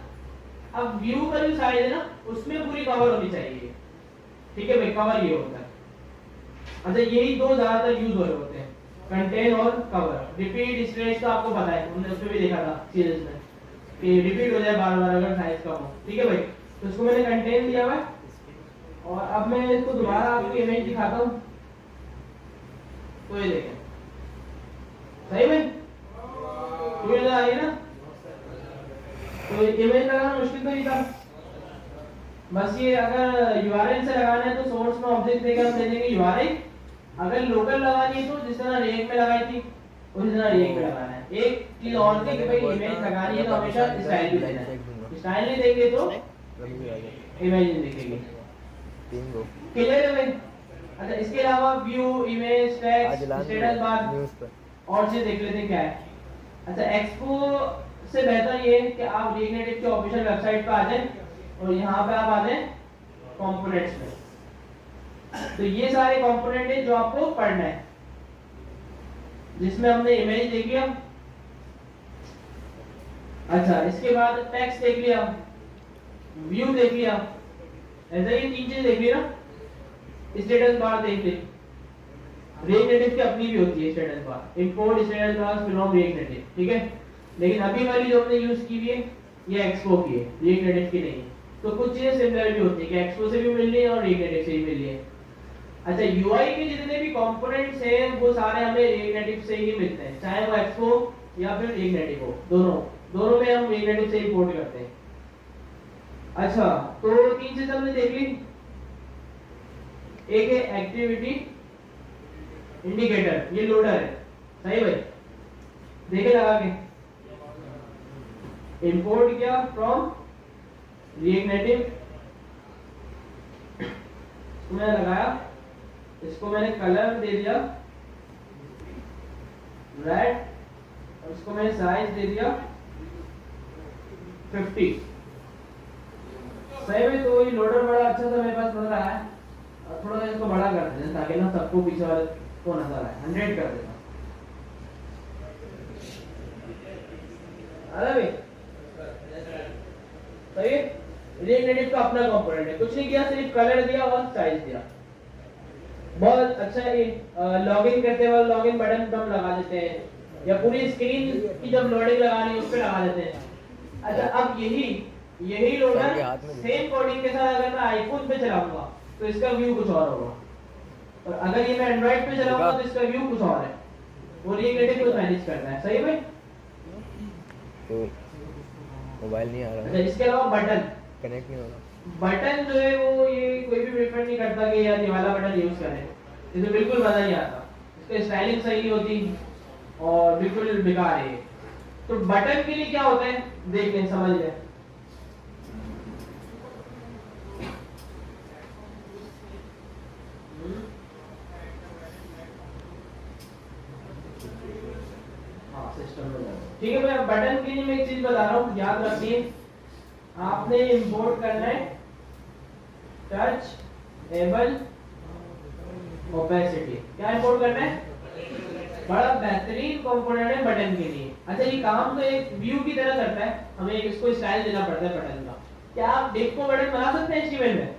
अब व्यू का जो साइज है ना उसमें पूरी कवर होनी चाहिए। ठीक है भाई, कवर ये होता है। अच्छा, यही दो ज्यादातर यूज हो रहे होते हैं, कंटेन और कवर। रिपीट स्ट्रेच तो आपको पता है, हमने उसमें भी देखा था सीरीज में कि रिपीट हो जाए बार बार अगर साइज कम हो। ठीक है भाई, तो इसको मैंने कंटेन दिया हुआ है, और अब मैं इसको दोबारा आपको इमेज दिखाता हूँ। तो ये देखें, सही में तो ये आ रही है ना, तो इमेज लगाना मुश्किल तो नहीं था। बस ये अगर यूआरएल से लगाना है तो सोर्स में ऑब्जेक्ट देकर हम दे देंगे यूआरएल। अगर लोकल लगानी है तो जिस तरह रिएक्ट में लगाई थी उसी तरह रिएक्ट में लगाना है। एक चीज और थी कि भाई इमेज लगानी है तो हमेशा स्टाइल भी देना है, स्टाइल नहीं देंगे तो इमेज नहीं दिखेगी। क्लियर है भाई। अच्छा, इसके अलावा व्यू, इमेज, टेक्स्ट, स्टेटस बार और चीज देख लेते हैं क्या है। अच्छा, एक्सपो से बेहतर ये है कि आप रिएक्ट के ऑफिशियल वेबसाइट पे आ जाएं और यहाँ पे आप आ जाएं कंपोनेंट्स में। तो ये सारे कंपोनेंट है जो आपको पढ़ना है, जिसमें हमने इमेज देख लिया। अच्छा, इसके बाद टेक्स्ट देख लिया, व्यू देख लिया, ऐसे ही तीन चीज देख ली ना, स्टेटस बार देख ली। रिएक्ट नेटिव की अपनी भी होती है standard class, import standard class from react native, ठीक है। लेकिन अभी वाली जो हमने यूज की हुई है ये एक्सपो की है, रिएक्ट नेटिव की नहीं है। तो कुछ चीजें सिमिलर भी होती है कि एक्सपो से भी मिल रही है और रिएक्ट नेटिव से भी मिल रही है। अच्छा, यूआई के जितने भी कंपोनेंट्स हैं वो सारे हमें रिएक्ट नेटिव से ही मिलते हैं, चाहे वो एक्सपो या फिर रिएक्ट नेटिव हो, दोनों में हम रिएक्ट नेटिव से ही पोर्ट करते हैं। अच्छा, तो तीन चीजें हमने देख ली। एक है एक्टिविटी इंडिकेटर, ये लोडर है, सही भाई, देखे लगा के इंपोर्ट किया फ्रॉम रिएक्ट नेटिव, इसको मैंने लगाया, इसको मैंने कलर दे दिया रेड और इसको मैंने साइज दे दिया 50, सही में। तो ये लोडर बड़ा अच्छा सा मेरे पास लग रहा है, और थोड़ा सा इसको बड़ा कर देते हैं ताकि ना सबको पीछे वाले को नजर आए, 100 कर देता हूं। अरे भाई सही है, रिएक्ट नेटिव का अपना कंपोनेंट है, कुछ नहीं किया, सिर्फ कलर दिया और साइज दिया। बहुत अच्छा है। ये लॉगिन करते वक्त लॉगिन बटन हम लगा देते हैं, या पूरी स्क्रीन की जब लोडिंग लगानी है उस पर लगा देते हैं। अच्छा, अब यही लोडर सेम कोडिंग के साथ अगर मैं आईफोन पे चलाऊंगा तो इसका व्यू कुछ और होगा, और अगर ये मैं एंड्रॉइड पे चलाऊंगा तो इसका व्यू कुछ और है। वो रिएक्ट नेटिव को मैनेज करता है, सही है। तो मोबाइल नहीं आ रहा अच्छा, इसके अलावा बटन कनेक्ट नहीं हो रहा। बटन जो है वो ये कोई भी प्रेफर नहीं करता कि यार ये वाला बटन यूज करें, इसे बिल्कुल मजा नहीं आता, इसकी स्टाइलिंग सही नहीं होती और बिल्कुल बेकार है। तो बटन के लिए क्या होता है देख लें, समझ लें। हाँ, सिस्टम में ठीक है। मैं बटन के लिए मैं एक चीज बता रहा हूँ, याद रखिए, आपने इंपोर्ट करना है टच एबल ओपेसिटी। क्या इंपोर्ट करना है? बड़ा बेहतरीन कंपोनेंट है बटन के लिए। अच्छा, ये काम तो एक व्यू की तरह करता है, हमें इसको स्टाइल देना पड़ता है बटन का। क्या आप डिप को बटन बना सकते हैं HTML में?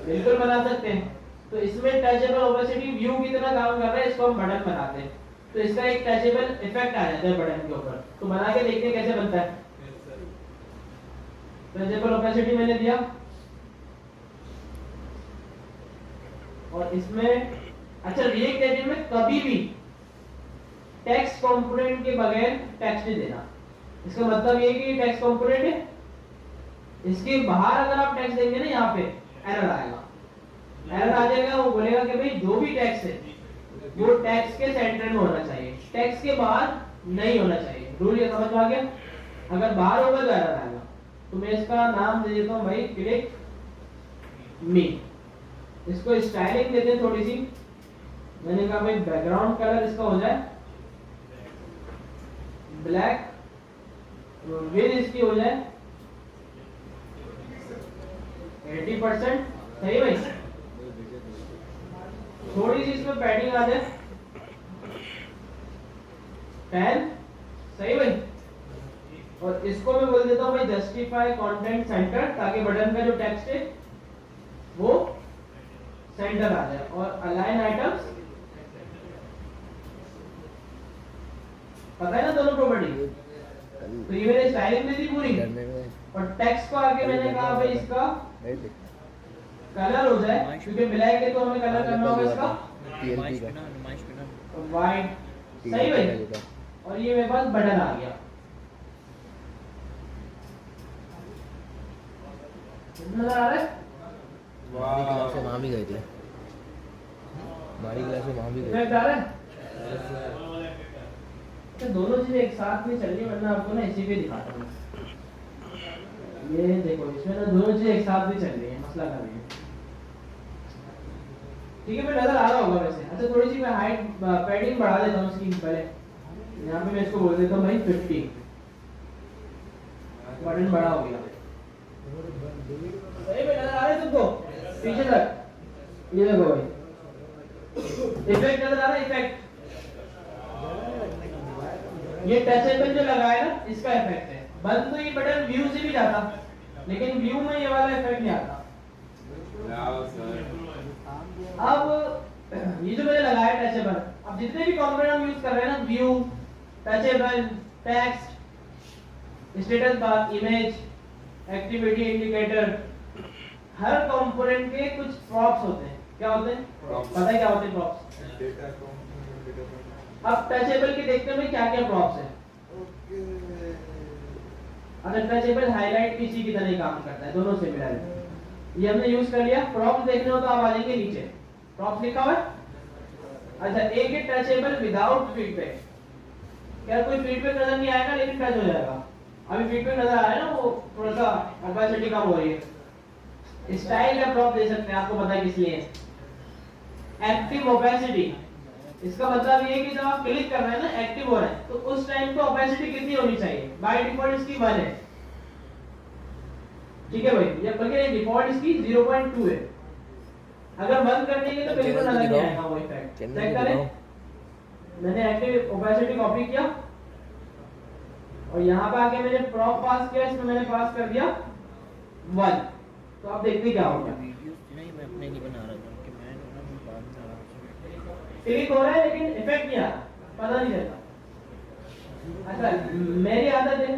बिल्कुल बना सकते हैं। तो इसमें टचेबल ओपेसिटी व्यू की तरह काम कर रहा है, इसको हम बटन बनाते हैं, तो इसका एक टचेबल इफेक्ट आ जाता है बटन के ऊपर। तो बना के देखते हैं कैसे बनता है। टचेबल ओपेसिटी मैंने दिया, और इसमें अच्छा, रिएक्ट नेटिव में कभी भी टेक्स्ट कंपोनेंट के बगैर टेक्स्ट नहीं देना। इसका मतलब ये कि टेक्स्ट कंपोनेंट है, इसके बाहर अगर आप टेक्स्ट देंगे ना, यहाँ पे एरर आएगा, एरर आ जाएगा। वो बोलेगा कि भाई जो भी टेक्स्ट है वो टेक्स्ट के सेंटर में होना चाहिए, टेक्स्ट के बाहर नहीं होना चाहिए। रूल ये समझ में आ गया? अगर बाहर होगा तो एरर आएगा। तो मैं इसका नाम दे देता हूँ भाई क्लिक मी। इसको स्टाइलिंग देते हैं थोड़ी सी। मैंने कहा भाई बैकग्राउंड कलर इसका हो जाए ब्लैक, विड्थ इसकी हो जाए 80%, सही भाई। थोड़ी सी इसमें पैडिंग आ जाए 10, सही भाई। और इसको मैं बोल देता हूँ भाई जस्टिफाई कंटेंट सेंटर, ताकि बटन का जो टेक्स्ट है वो सेंटर आ जाए। और अलाइन आइटम्स, पता है ना दोनों प्रॉपर्टी। तो ये मैंने स्टाइलिंग दे दी पूरी, और टेक्स्ट को आगे मैंने कहा भाई इसका कलर हो जाए, क्योंकि ब्लैक है तो हमें कलर करना होगा इसका व्हाइट, सही भाई। और ये मेरे पास बटन आ गया। नजर आ रहा है? हमारी क्लास से वहाँ भी गए थे, हमारी क्लास से वहाँ भी गए इफेक्ट आ रहा है? तो दोनों चीजें एक साथ में चल रही, वरना आपको ना इसी पे दिखाता हूँ। ये देखो, इसमें ना दोनों चीजें एक साथ भी चल रही है, मसला कर रही है। ठीक है, मैं नजर आ रहा होगा वैसे। अच्छा, थोड़ी सी मैं हाइट पैडिंग बढ़ा देता हूँ इसकी पहले। यहाँ पे मैं इसको बोल देता हूँ भाई 50, बटन बड़ा हो गया। सही में नजर आ रहा है तुमको पीछे तक? ये देखो भाई, इफेक्ट नजर आ रहा है, इफेक्ट। ये टचेबल जो लगाया ना, इसका इफेक्ट है। बंद तो ये बटन व्यू से भी जाता, लेकिन व्यू में ये वाला इफेक्ट नहीं आता। अब ये जो मैंने लगाया टचेबल टचेबल। अब जितने भी कंपोनेंट हम यूज कर रहे हैं ना, view, touchable, text, status bar, image, activity indicator, हर कंपोनेंट के कुछ प्रॉप्स होते हैं। क्या होते हैं? पता है क्या होते हैं प्रॉप्स? अब टचेबल के देखते हैं क्या क्या प्रॉप्स है। अगर टचेबल हाईलाइट पीसी की तरह ही काम करता है, दोनों से मिला है। ये हमने यूज कर लिया। प्रॉप्स देखने हो तो आप आ जाएंगे नीचे, प्रॉप्स लिखा हुआ है। अच्छा, एक है टचेबल विदाउट फीडबैक। क्या कोई फीडबैक नजर नहीं आएगा लेकिन टच हो जाएगा। अभी फीडबैक नजर आ रहा है ना, वो थोड़ा सा ऑपेसिटी कम हो रही है। स्टाइल का प्रॉप दे सकते हैं, आपको पता है किस लिए। एक्टिव ओपेसिटी, इसका मतलब ये है कि जब आप क्लिक कर रहे हैं ना, एक्टिव हो रहे हैं, तो उस टाइम पे ओपेसिटी कितनी होनी चाहिए? बाय डिफॉल्ट इसकी 1 है। ठीक है भाई, ये बल्कि डिफॉल्ट इसकी 0.2 है। अगर बंद कर देंगे तो बिल्कुल नजर नहीं आएगा वो इफेक्ट। चेक करें, मैंने एक्टिव ओपेसिटी कॉपी किया और यहाँ पे आके मैंने प्रॉप पास किया, इसमें मैंने पास कर दिया 1। तो आप देखते क्या होगा। वीडियो नहीं, मैं अपने नहीं बना रहा था कि मैं ना बाद में आराम से क्लिक हो रहा है लेकिन इफेक्ट नहीं आ रहा, पता नहीं चलता। अच्छा, मेरी आदत है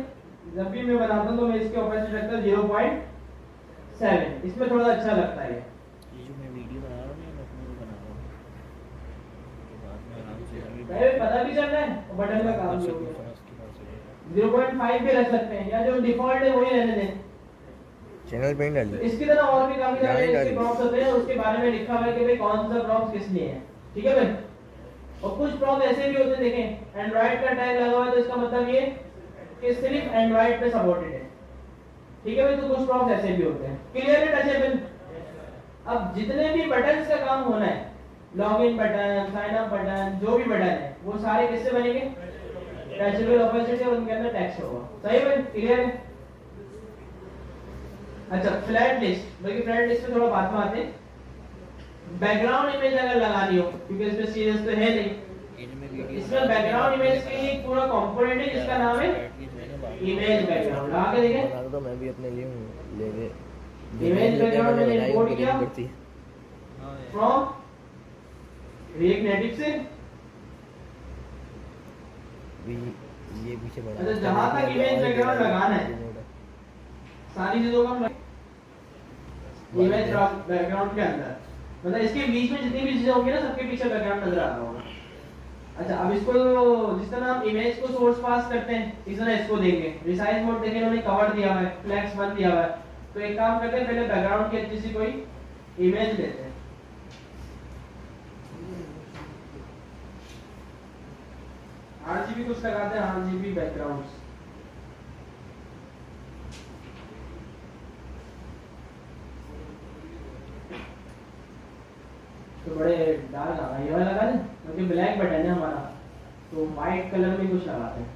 जब भी मैं बनाता हूँ तो मैं इसके ओपेसिटी रखता हूँ 0.7। इसमें थोड़ा अच्छा लगता है। ये जो मैं वीडियो बना रहा हूँ ना, मैं अपने को बना रहा हूँ कि बाद में आराम से पहले पता भी चल रहा है और बटन का काम भी हो गया। 0.5 भी रख सकते हैं, या जो डिफॉल्ट है वही रहने दें। चैनल पे डालिए। इसकी तरह और भी काफी सारे इसके प्रॉप्स होते हैं, उसके बारे में लिखा हुआ है कि भाई कौन सा प्रॉप्स किस लिए है। ठीक है भाई। और कुछ प्रॉप्स ऐसे भी होते हैं, देखें एंड्रॉइड का टैग लगा हुआ है तो इसका मतलब ये कि सिर्फ एंड्रॉइड पे सपोर्टेड है। ठीक है भाई। तो कुछ प्रॉप्स ऐसे भी होते हैं। क्लियर है टचेबल? अब जितने भी बटन्स का काम होना है, login button, sign up button, जो भी बटन है वो सारे किससे बनेंगे? टचेबल ओपेसिटी और उनके अंदर टेक्स्ट होगा। सही भाई, क्लियर है? अच्छा, फ्लैट लिस्ट, बल्कि फ्लैट लिस्ट में थोड़ा बाद में आते हैं। बैकग्राउंड इमेज अगर लगानी हो, क्योंकि इसमें सीरीज तो है नहीं, इसमें बैकग्राउंड इमेज के लिए पूरा कंपोनेंट है जिसका नाम है इमेज बैकग्राउंड। लगा के देखें, तो मैं भी अपने लिए हूँ लेंगे। इमेज बैकग्राउंड मैंने इंपोर्ट किया करती है फ्रॉम रिएक्ट नेटिव से। ये पीछे बढ़ा। अच्छा, जहां तक इमेज बैकग्राउंड लगाना है सारी चीजों का इमेज बैकग्राउंड के अंदर, मतलब इसके बीच में जितनी भी चीजें होंगी ना, सबके पीछे बैकग्राउंड नजर आ रहा होगा। अच्छा, अब इसको जिस तरह हम इमेज को सोर्स पास करते हैं, इस तरह इसको देंगे। रिसाइज मोड देखें, इन्होंने कवर दिया हुआ है, फ्लैक्स 1 दिया हुआ है। तो एक काम करते हैं, पहले बैकग्राउंड की अच्छी सी कोई इमेज लेते हैं। RGB कुछ लगाते हैं, RGB बैकग्राउंड्स। तो बड़े डार्क आ गए, ये वाला लगा दें क्योंकि ब्लैक बटन है हमारा, तो वाइट कलर में कुछ लगाते हैं।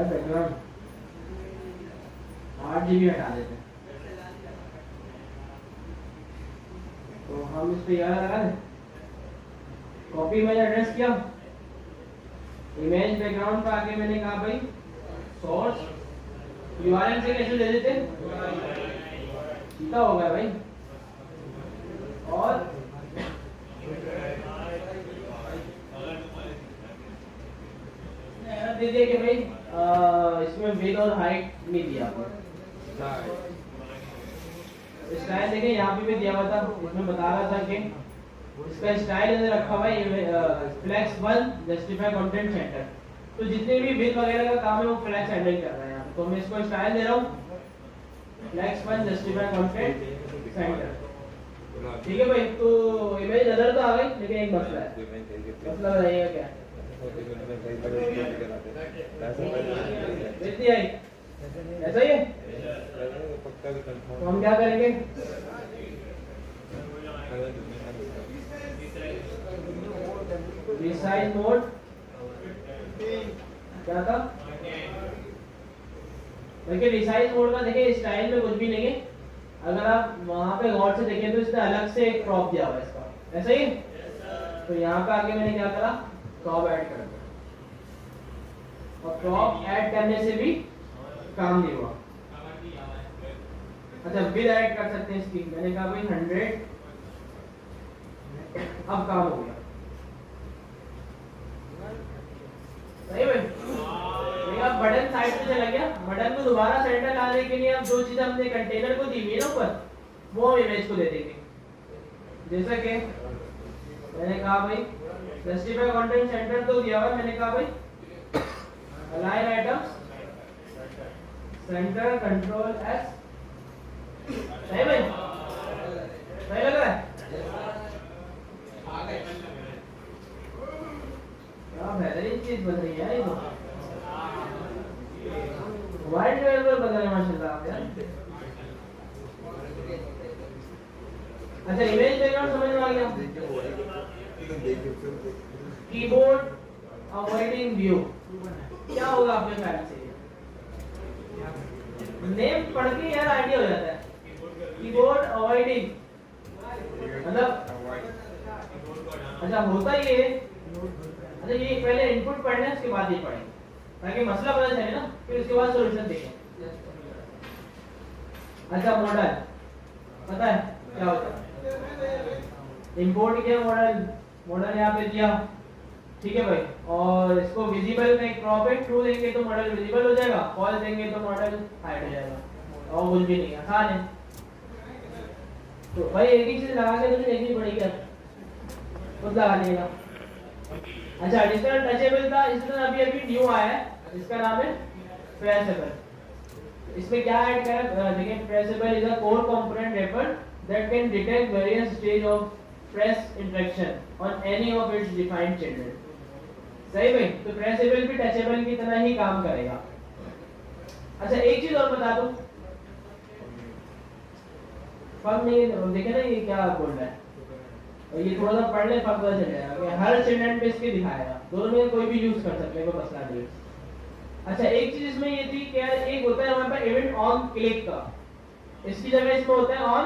बैकग्राउंड 8GB हटा देते हैं। तो हम इस पे ये वाला लगा दें, कॉपी इमेज एड्रेस किया, इमेज बैकग्राउंड पे आके मैंने कहा भाई सोर्स URL से कैसे दे देते, सीधा हो गया भाई। और दे दिया कि भाई इसमें विड्थ और हाइट नहीं दिया। स्टाइल देखें, यहाँ पे भी दिया हुआ था, इसमें बता रहा था कि इसका स्टाइल इधर रखा हुआ है फ्लैक्स 1 जस्टिफाई कंटेंट सेंटर। तो जितने भी विड्थ वगैरह का काम है वो फ्लैक्स हैंडल कर रहा है यहाँ। तो मैं इसको स्टाइल दे रहा हूँ फ्लैक्स 1 जस्टिफाई कंटेंट सेंटर। ठीक है भाई। तो इमेज नजर तो आ गई, लेकिन एक मसला है। मसला बताइएगा क्या? कितनी आई? ऐसा ही है। तो हम क्या करेंगे, रिसाइज मोड क्या था? देखिए रिसाइज मोड का देखिए स्टाइल में कुछ भी नहीं है। अगर आप वहां पे गौर से देखें तो इसने अलग से एक क्रॉप दिया हुआ है इसका, ऐसा ही। तो यहाँ पे आके मैंने क्या करा, क्रॉप ऐड कर दिया। और क्रॉप ऐड करने से भी काम नहीं हुआ। अच्छा बिल ऐड कर सकते हैं इसकी, मैंने कहा भाई 100, अब काम हो गया। सही भाई, अब बटन साइड पे चला गया, बटन को दोबारा सेंटर लाने के लिए अब जो चीज हमने कंटेनर को दी हुई है ना ऊपर, वो हम इमेज को दे देंगे। जैसा कि मैंने कहा भाई जस्टिफाई कंटेंट सेंटर तो दिया हुआ, मैंने कहा भाई align items centre control S. सही भाई, सही लग रहा है? क्या बेहतरीन चीज बन रही है ये तो, वाइड लेवल पर बन रहा है माशाल्लाह आप यार। अच्छा इमेज बैकग्राउंड समझ में आ गया? कीबोर्ड अवॉइडिंग व्यू क्या होगा आपके ख्याल से? नेम पढ़ के यार आइडिया हो जाता है। कीबोर्ड अवॉइडिंग मतलब अच्छा होता ये, अच्छा ये पहले इनपुट पढ़ना है उसके बाद ये पढ़ेंगे ताकि मसला पता चले ना, फिर उसके बाद सॉल्यूशन देखें। अच्छा मॉडल पता है क्या होता है? इंपोर्ट किया मॉडल, मॉडल यहाँ पे दिया, ठीक है भाई, और इसको विजिबल में एक क्रॉप है, ट्रू देंगे तो मॉडल विजिबल हो जाएगा, फॉल्स देंगे तो मॉडल हाइड हो जाएगा, और कुछ भी नहीं, आसान है। तो भाई एक ही चीज लगा के तो देखनी पड़ेगी, खुद लगा लेगा। अच्छा जिसका टचेबल था, इसमें अभी अभी न्यू आया है, इसका नाम है प्रेसेबल। इसमें क्या ऐड करा देखिए, pressable is a core component wrapper that can detect various stage of press interaction on any of its defined children। सही भाई, तो प्रेसेबल भी टचेबल की तरह ही काम करेगा। अच्छा एक चीज और बता दूं, फर्क नहीं देखे ना ये क्या बोल रहा है, और ये थोड़ा सा पढ़ ले फर्क पता चल जाएगा कि हर चिल्ड्रन पे इसके दिखाएगा, दोनों में कोई भी यूज कर सकते हैं, कोई मसला नहीं। अच्छा एक चीज इसमें ये थी क्या, एक होता है हमारे पास इवेंट ऑन क्लिक का, इसकी जगह इसमें होता है ऑन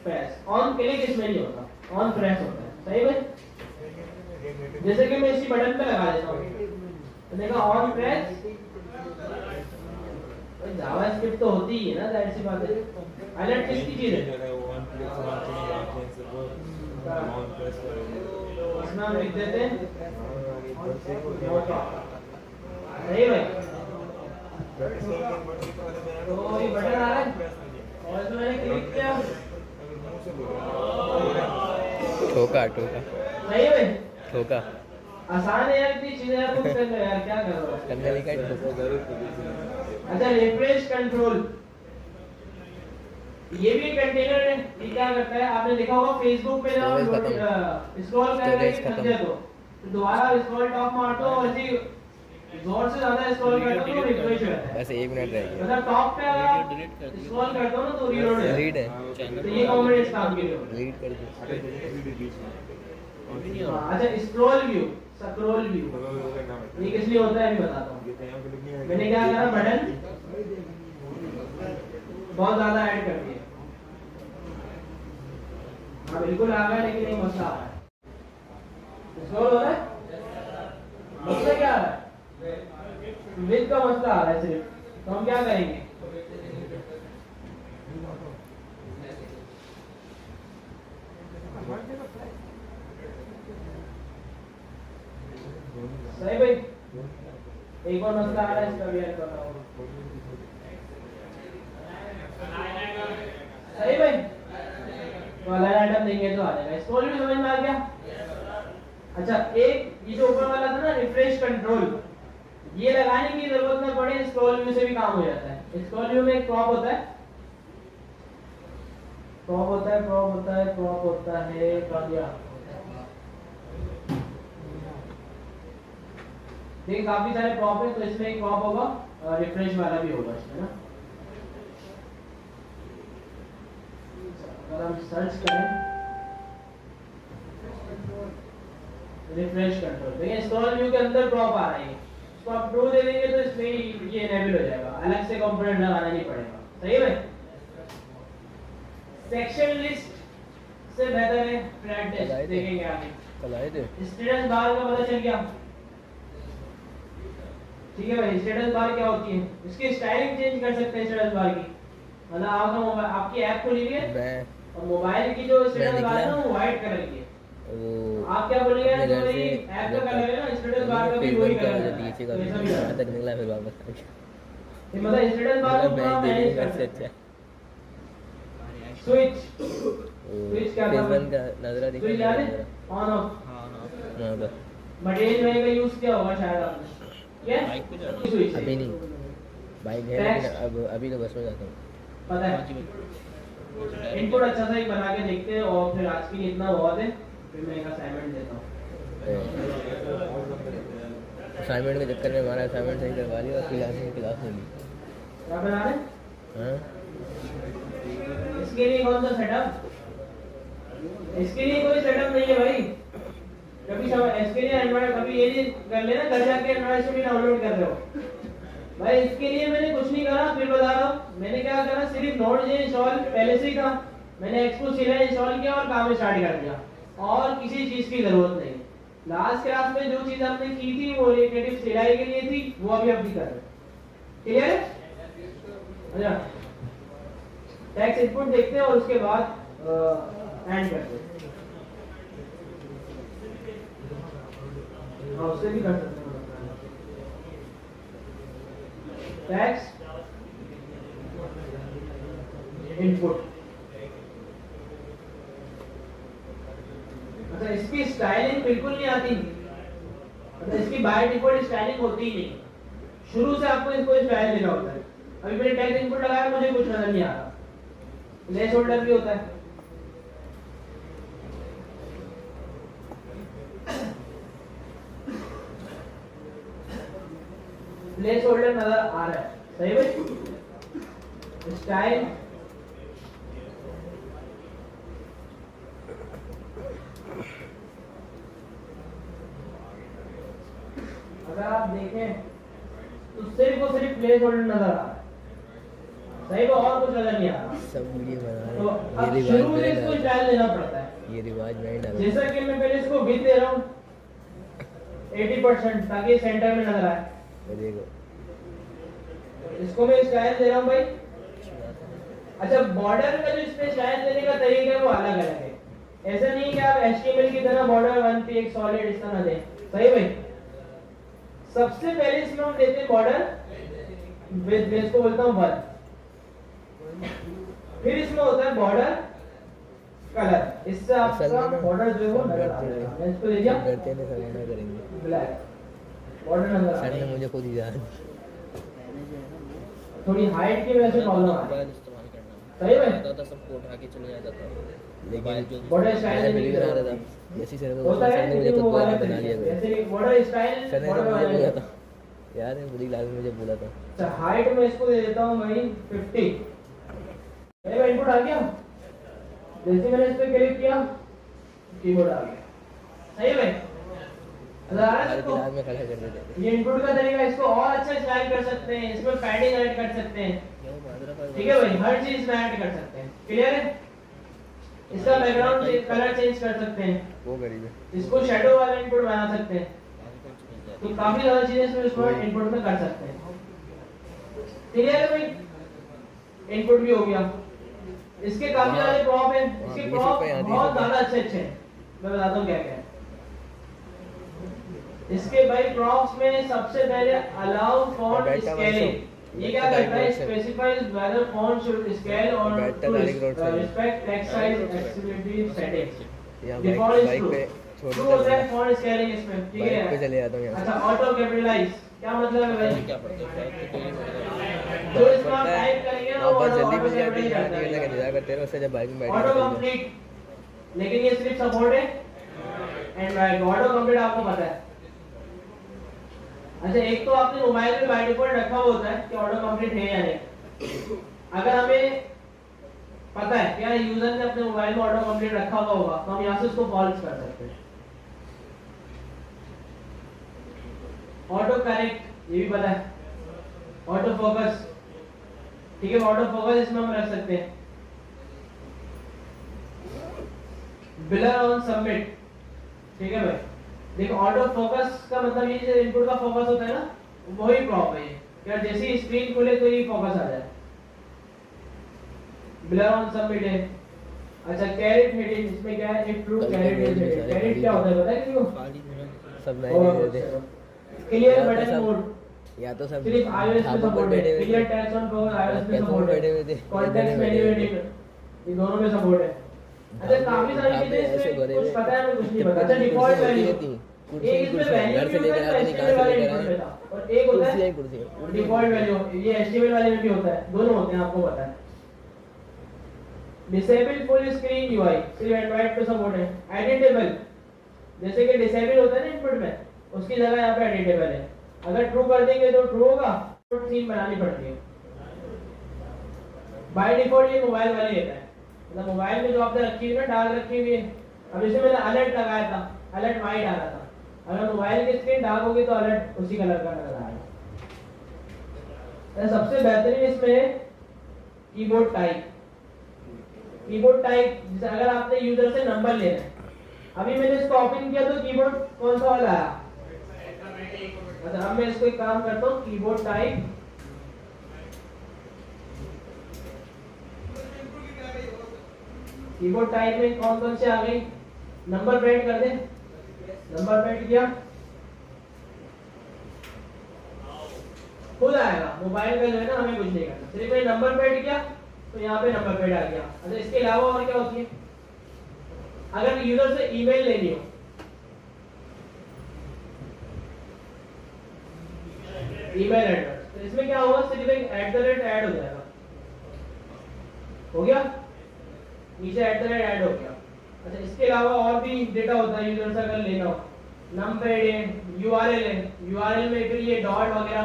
प्रेस। ऑन क्लिक इसमें नहीं होता, ऑन प्रेस होता है। सही भाई, जैसे कि मैं इसी बटन पे लगा देता हूँ तो देखा ऑन प्रेस, जावास्क्रिप्ट तो होती ही है ना, जाहिर सी बात है। अलर्ट किसकी चीज है? इसमें हम लिख देते हैं सही भाई, तो ये बटन आ रहा है और इसमें मैंने क्लिक किया, ठोका ठोका सही भाई, ठोका आसान है यार, इतनी चीजें आप खुद कर लो यार, क्या कर रहे हो? करने लिखा ठोका। अच्छा रिफ्रेश कंट्रोल, ये भी कंटेनर है, ये क्या करता है, आपने देखा होगा फेसबुक पे जब स्क्रॉल कर रहे हैं समझे तो दोबारा स्क्रॉल टॉप मार दो और ऐसे जोर से ज्यादा स्क्रॉल करते हो तो रिफ्रेश हो जाता है। बस 1 मिनट रह गया, मतलब टॉप पे स्क्रॉल करते हो ना तो रीलोड है, रीड है, तो ये कॉमेडी इस काम के लिए रीड कर दो। अच्छा स्क्रॉल व्यू, स्क्रॉल व्यू ये किस लिए होता है अभी बताता हूँ। मैंने क्या करा, बटन बहुत ज्यादा ऐड कर दिया, हाँ बिल्कुल आ गया, लेकिन एक मसला आ रहा है, स्क्रॉल हो रहा है, मसला क्या आ रहा है, विड्थ का मसला आ रहा है सिर्फ, तो हम क्या करेंगे, सही भाई, एक और मसला आ रहा है, इसका भी ऐड कर रहा हूँ। सही भाई, तो अलाइन आइटम देंगे तो आ जाएगा। स्क्रॉल भी समझ में आ गया? अच्छा एक ये जो ऊपर वाला था ना रिफ्रेश कंट्रोल, ये लगाने की जरूरत ना पड़े, स्क्रॉल व्यू से भी काम हो जाता है। स्क्रॉल व्यू में एक क्रॉप होता है, क्रॉप होता है, क्रॉप होता है, क्रॉप होता है, कर दिया। देखिए काफी सारे क्रॉप है, तो इसमें एक क्रॉप होगा, रिफ्रेश वाला भी होगा इसमें ना। अगर हम सर्च करें रिफ्रेश कंट्रोल, देखिए स्क्रॉल व्यू के अंदर क्रॉप आ रही है, इसको आप ट्रू दे देंगे तो इसमें ये इनेबल हो जाएगा, अलग से कंपोनेंट लगाना नहीं पड़ेगा। सही है? सेक्शन लिस्ट से बेहतर है फ्लैट टेस्ट, देखेंगे आगे। चलाए थे स्टेटस बार का पता चल गया, ठीक है भाई। स्टेटस बार क्या होती है, इसकी स्टाइलिंग चेंज कर सकते हैं स्टेटस बार की। मतलब आपका मोबाइल, आपकी ऐप खुली हुई है मैं और मोबाइल की जो स्टेटस बार है निकला। ना वो व्हाइट कलर की है। वो आप क्या बोलेंगे अपने जो घर वही से ऐप का कलर है ना, स्टेटस बार का भी फिर वही बंद कलर करा है, डीएचए तो का ऐसा भी यहाँ है। तक निकला फिर वापस आ गया। ये मतलब स्टेटस बार को पूरा मैं मैनेज देखूंगा कर से सकते अच्छा हैं। स्विच स्विच क्या था? फेस बंद का नजरा दिखा स्विच याद है? नजरा। On off. हाँ हाँ वहाँ पर मटेरियल में का यूज किया होगा शायद आपने। क्या? बाइक पे जाना है। स्विच अभी नहीं, बाइक है Text. लेकिन अब अभी तो बस में जाता हूँ। पता है। इनपुट अच्छा सा ही बना के देखते हैं और फिर आज के लिए इतना बहुत है, फिर मैं एक असाइनमेंट देता हूँ। असाइनमेंट के चक्कर में हमारा असाइनमेंट सही करवा लिया और क्लास में ली। क्या बना रहे? हाँ इसके लिए कौन सा सेटअप? इसके लिए कोई सेटअप नहीं है भाई। कभी इसके लिए एंड्रॉइड कभी ये नहीं कर लेना घर जाके एंड्रॉइड स्टूडियो डाउनलोड कर रहे हो भाई। इसके लिए मैंने कुछ नहीं करा, फिर बता रहा हूँ मैंने क्या करा। सिर्फ नोड.जे इंस्टॉल पहले से ही था, मैंने एक्सपोज सीधा इंस्टॉल किया और काम स्टार्ट कर दिया, और किसी चीज की जरूरत नहीं। लास्ट क्लास में जो चीज हमने की थी वो नेटिव सिलाई के लिए थी, वो अभी कर रहे हैं। क्लियर है? अच्छा, टेक्स्ट इनपुट देखते हैं और उसके बाद एंड करते हैं। हाँ, उससे भी कर सकते हैं। Text input. अच्छा, इसकी स्टाइलिंग बिल्कुल नहीं आती, मतलब इसकी बाय डिफॉल्ट स्टाइलिंग होती ही नहीं। शुरू से आपको इसको स्टाइल देना होता है। अभी मैंने टेक्स्ट इनपुट लगाया, मुझे कुछ नजर नहीं आ रहा। प्लेस होल्डर भी होता है। प्लेस होल्डर नजर आ रहा है, सही भाई। स्टाइल अगर आप देखें तो सिर्फ और सिर्फ प्लेस होल्डर नजर आ रहा है, सही में और कुछ नजर नहीं आ रहा। सब वीडियो बना तो रहे अब हैं। शुरू में इसको स्टाइल देना पड़ता है। ये रिवाज नहीं डाला। जैसा कि मैं पहले इसको विड्थ दे रहा हूँ 80% ताकि सेंटर में नजर आए। ये देखो इसको मैं स्टाइल दे रहा हूँ भाई। अच्छा, बॉर्डर का जो इसमें स्टाइल देने का तरीका है वो अलग अलग है। ऐसा नहीं कि आप HTML की तरह बॉर्डर 1 पे एक सॉलिड इस तरह दें, सही भाई। सबसे पहले इसमें हम देते हैं बॉर्डर विद, मैं इसको बोलता हूँ 1। फिर इसमें होता है बॉर्डर कलर, इससे आपका बॉर्डर जो है वो नजर आ जाएगा। मैं इसको दे दिया करते हैं सब मना करेंगे। ब्लैक, बॉर्डर नजर आ सर ने जाएगा। मुझे खुद ही याद थोड़ी हाइट की वजह से प्रॉब्लम आ रही है, मोबाइल इस्तेमाल करना सही है। आता था, सबको उठा के चले जाता था। लेकिन मोबाइल जो बॉर्डर स्टाइल मैं नहीं वीडियो बना कर रहा था जैसी सर को होता है, सर ने मुझे लेकिन खुद वो वाला बना लिया तरीका, जैसे बॉर्डर स्टाइल सर ने बॉर्डर मुझे वाला बोला है। था यार है बुरी लाल मुझे बोला था। अच्छा, हाइट में इसको दे देता हूं भाई 50। मेरा इनपुट आ गया, जैसे मैंने इस पे क्लिक किया कीबोर्ड आ गया, सही है भाई। आ रहा है लाल इसको? में खड़ा कर देते ये इनपुट का तरीका। इसको और अच्छा स्टाइल कर सकते हैं, इसमें पैडिंग ऐड कर सकते हैं, ठीक है भाई। हर चीज में ऐड कर सकते हैं, क्लियर है। इसका बैकग्राउंड कलर चेंज कर सकते हैं, वो करीब है। इसको शैडो वाला इनपुट बना सकते हैं। तो काफी ज्यादा चीजें इसमें इनपुट में कर सकते हैं, क्लियर है भाई। इनपुट भी हो गया। इसके काफी ज्यादा प्रॉप है, इसके प्रॉप बहुत ज्यादा अच्छे हैं। मैं बताता हूँ क्या क्या है इसके भाई प्रॉप्स में। सबसे पहले अलाउ फॉन्ट स्केलिंग। ये क्या करता है? Specifies whether font should scale और respect text size accessibility settings. यहाँ डिफॉल्ट बाइक पे ट्रू होता है फॉन्ट स्केलिंग इसमें, ठीक बाइक पे है। चले जाता हूँ यहाँ अच्छा, ऑटो कैपिटलाइज क्या मतलब है भाई? क्या पढ़ते हैं? जो इसमें आप टाइप करेंगे ना वो बस जल्दी ऑटो मिल जाती है कैपिटलाइज यहाँ करता निकलने का है। इंतजार करते हैं उससे जब बाइक में बैठ ऑटो जाते हैं। कंप्लीट, लेकिन ये सिर्फ सपोर्ट है एंड्रॉइड। ऑटो कंप्लीट आपको पता है। अच्छा, एक तो आपने मोबाइल में बाय डिफॉल्ट रखा हुआ होता है कि ऑटो कंप्लीट है या नहीं। अगर हमें पता है क्या यूजर ने अपने मोबाइल में ऑटो कंप्लीट रखा हुआ होगा तो हम यहाँ से उसको फॉल्स कर सकते हैं। ऑटो करेक्ट ये भी पता है। ऑटो फोकस, ठीक है, ऑटो फोकस इसमें हम रख सकते हैं। ब्लर ऑन सबमिट, ठीक है भाई। देखो, ऑटो फोकस का मतलब ये जो इनपुट का फोकस होता है ना, वही प्रॉप है ये। क्या जैसे ही स्क्रीन खुले तो ये फोकस आ जाए। ब्लर ऑन सबमिट है। अच्छा कैरेट हेडिंग, इसमें क्या है, एक ट्रू कैरेट हेडिंग। कैरेट क्या होता है पता है किसी को? खाली मेरा सब नहीं देते क्लियर या तो बटन सब- मोड, या तो सब सिर्फ iOS में ढाबों पर सपोर्ट है। बैठे हुए क्लियर थे, टैक्स ऑन कवर iOS में कैफे में सपोर्ट बैठे है। हुए थे, कॉन्टेक्स्ट इधर मेन्यू बैठे हुए हेडिंग, ये दोनों में सपोर्ट है। अच्छा काफी सारी ढाबे चीजें ऐसे इसमें भरे कुछ हुए। पता है हमें कुछ नहीं पता। अच्छा कुर्सी डिफॉल्ट होती वैल्यू, रहती, कुर्सी एक ही इसमें कुर्सी है, वैल्यू घर से भी होता लेकर है, आते नहीं, कहाँ HTML से वाले लेकर इनपुट आए, में था, और एक होता कुर्सी है है कुर्सी है। Default value. ये HTML वाले में भी होता है, दोनों होते हैं, आपको पता है। डिसेबल फुल स्क्रीन यूआई सिर्फ एंड्रॉइड पे सपोर्ट है। एडिटेबल, जैसे कि डिसेबल होता है ना इनपुट में, उसकी जगह यहाँ पे एडिटेबल है। अगर ट्रू कर देंगे तो ट्रू होगा, सीन बनानी पड़ती है। बाय डिफॉल्ट ये मोबाइल वाले लेता है, मतलब मोबाइल में जो आपने रखी हुई ना, डार्क रखी हुई है। अब जैसे मैंने अलर्ट लगाया था, अलर्ट वाइट आ रहा था, अगर मोबाइल की स्क्रीन डार्क होगी तो अलर्ट उसी कलर का नजर आएगा। सबसे बेहतरीन इसमें कीबोर्ड टाइप। कीबोर्ड टाइप जैसे अगर आपने यूजर से नंबर लेना है, अभी मैंने इसको ओपन किया तो कीबोर्ड कौन सा वाला आया? अच्छा अब मैं इसको एक काम करता हूँ, कीबोर्ड टाइप, कीबोर्ड टाइप में कौन कौन से आ गई? नंबर प्रिंट कर दे, नंबर प्रिंट किया खुद आएगा। मोबाइल का जो है ना, हमें कुछ नहीं करना, सिर्फ मैं नंबर प्रिंट किया तो यहाँ पे नंबर प्रिंट आ गया। अच्छा इसके अलावा और क्या होती है? अगर यूजर से ईमेल लेनी हो, ईमेल एड्रेस, तो इसमें क्या होगा, सिर्फ एक @ ऐड हो जाएगा, हो गया, नीचे @ ऐड हो गया। अच्छा इसके अलावा और भी डेटा होता है यूजर से अगर लेना हो, नमपैड है, यूआरएल है, यूआरएल में फिर ये डॉट वगैरह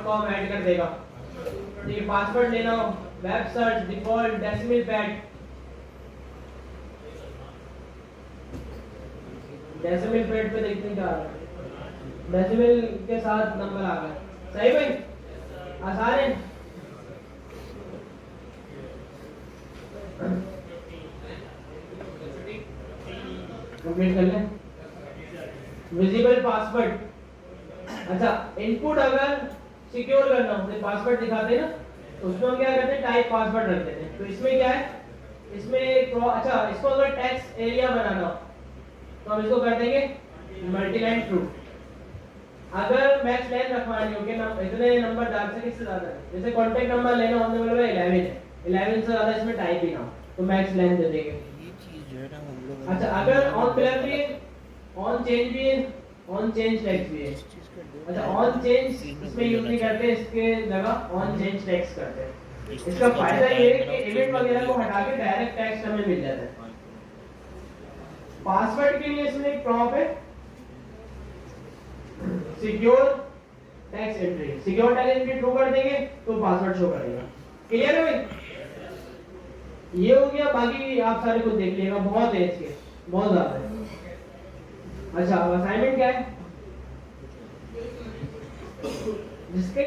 .com ऐड कर देगा। ठीक है, पासवर्ड लेना हो, web search, default, decimal pad, decimal pad पे देखते हैं क्या आ रहा है, डेसिमल के साथ नंबर आ गया। सही भाई, आसान है। कंप्लीट कर ले। विजिबल पासवर्ड, अच्छा इनपुट अगर सिक्योर करना हो तो पासवर्ड दिखाते हैं ना, तो उसमें हम क्या करते हैं, टाइप पासवर्ड रख देते हैं। तो इसमें क्या है, इसमें अच्छा इसको अगर टेक्स्ट एरिया बनाना हो तो हम इसको कर देंगे मल्टीलाइन ट्रू। अगर मैक्स लाइन रखवानी हो कि इतने नंबर डाल सके, इससे ज्यादा, जैसे कांटेक्ट नंबर लेना होने वाला 11 है, 11 से ज्यादा इसमें टाइप ही ना हो तो मैक्स लाइन दे देंगे। ये चीज जो है ना हम लोग, अच्छा अगर ऑन ब्लर भी है, ऑन चेंज भी है, ऑन चेंज टेक्स्ट भी है। अच्छा ऑन चेंज इसमें यूज नहीं करते, इसके जगह ऑन चेंज टेक्स्ट करते हैं। इसका फायदा ये है कि एलिमेंट वगैरह को हटा के डायरेक्ट टेक्स्ट हमें मिल जाता है। पासवर्ड के लिए इसमें एक प्रॉप है, secure text entry. Secure text entry true कर देंगे तो पासवर्ड शो करेगा। क्लियर है भाई? ये हो गया, बाकी आप सारे कुछ देख लीजिएगा, बहुत है इसके, बहुत ज्यादा है। अच्छा अब असाइनमेंट क्या है, जिसके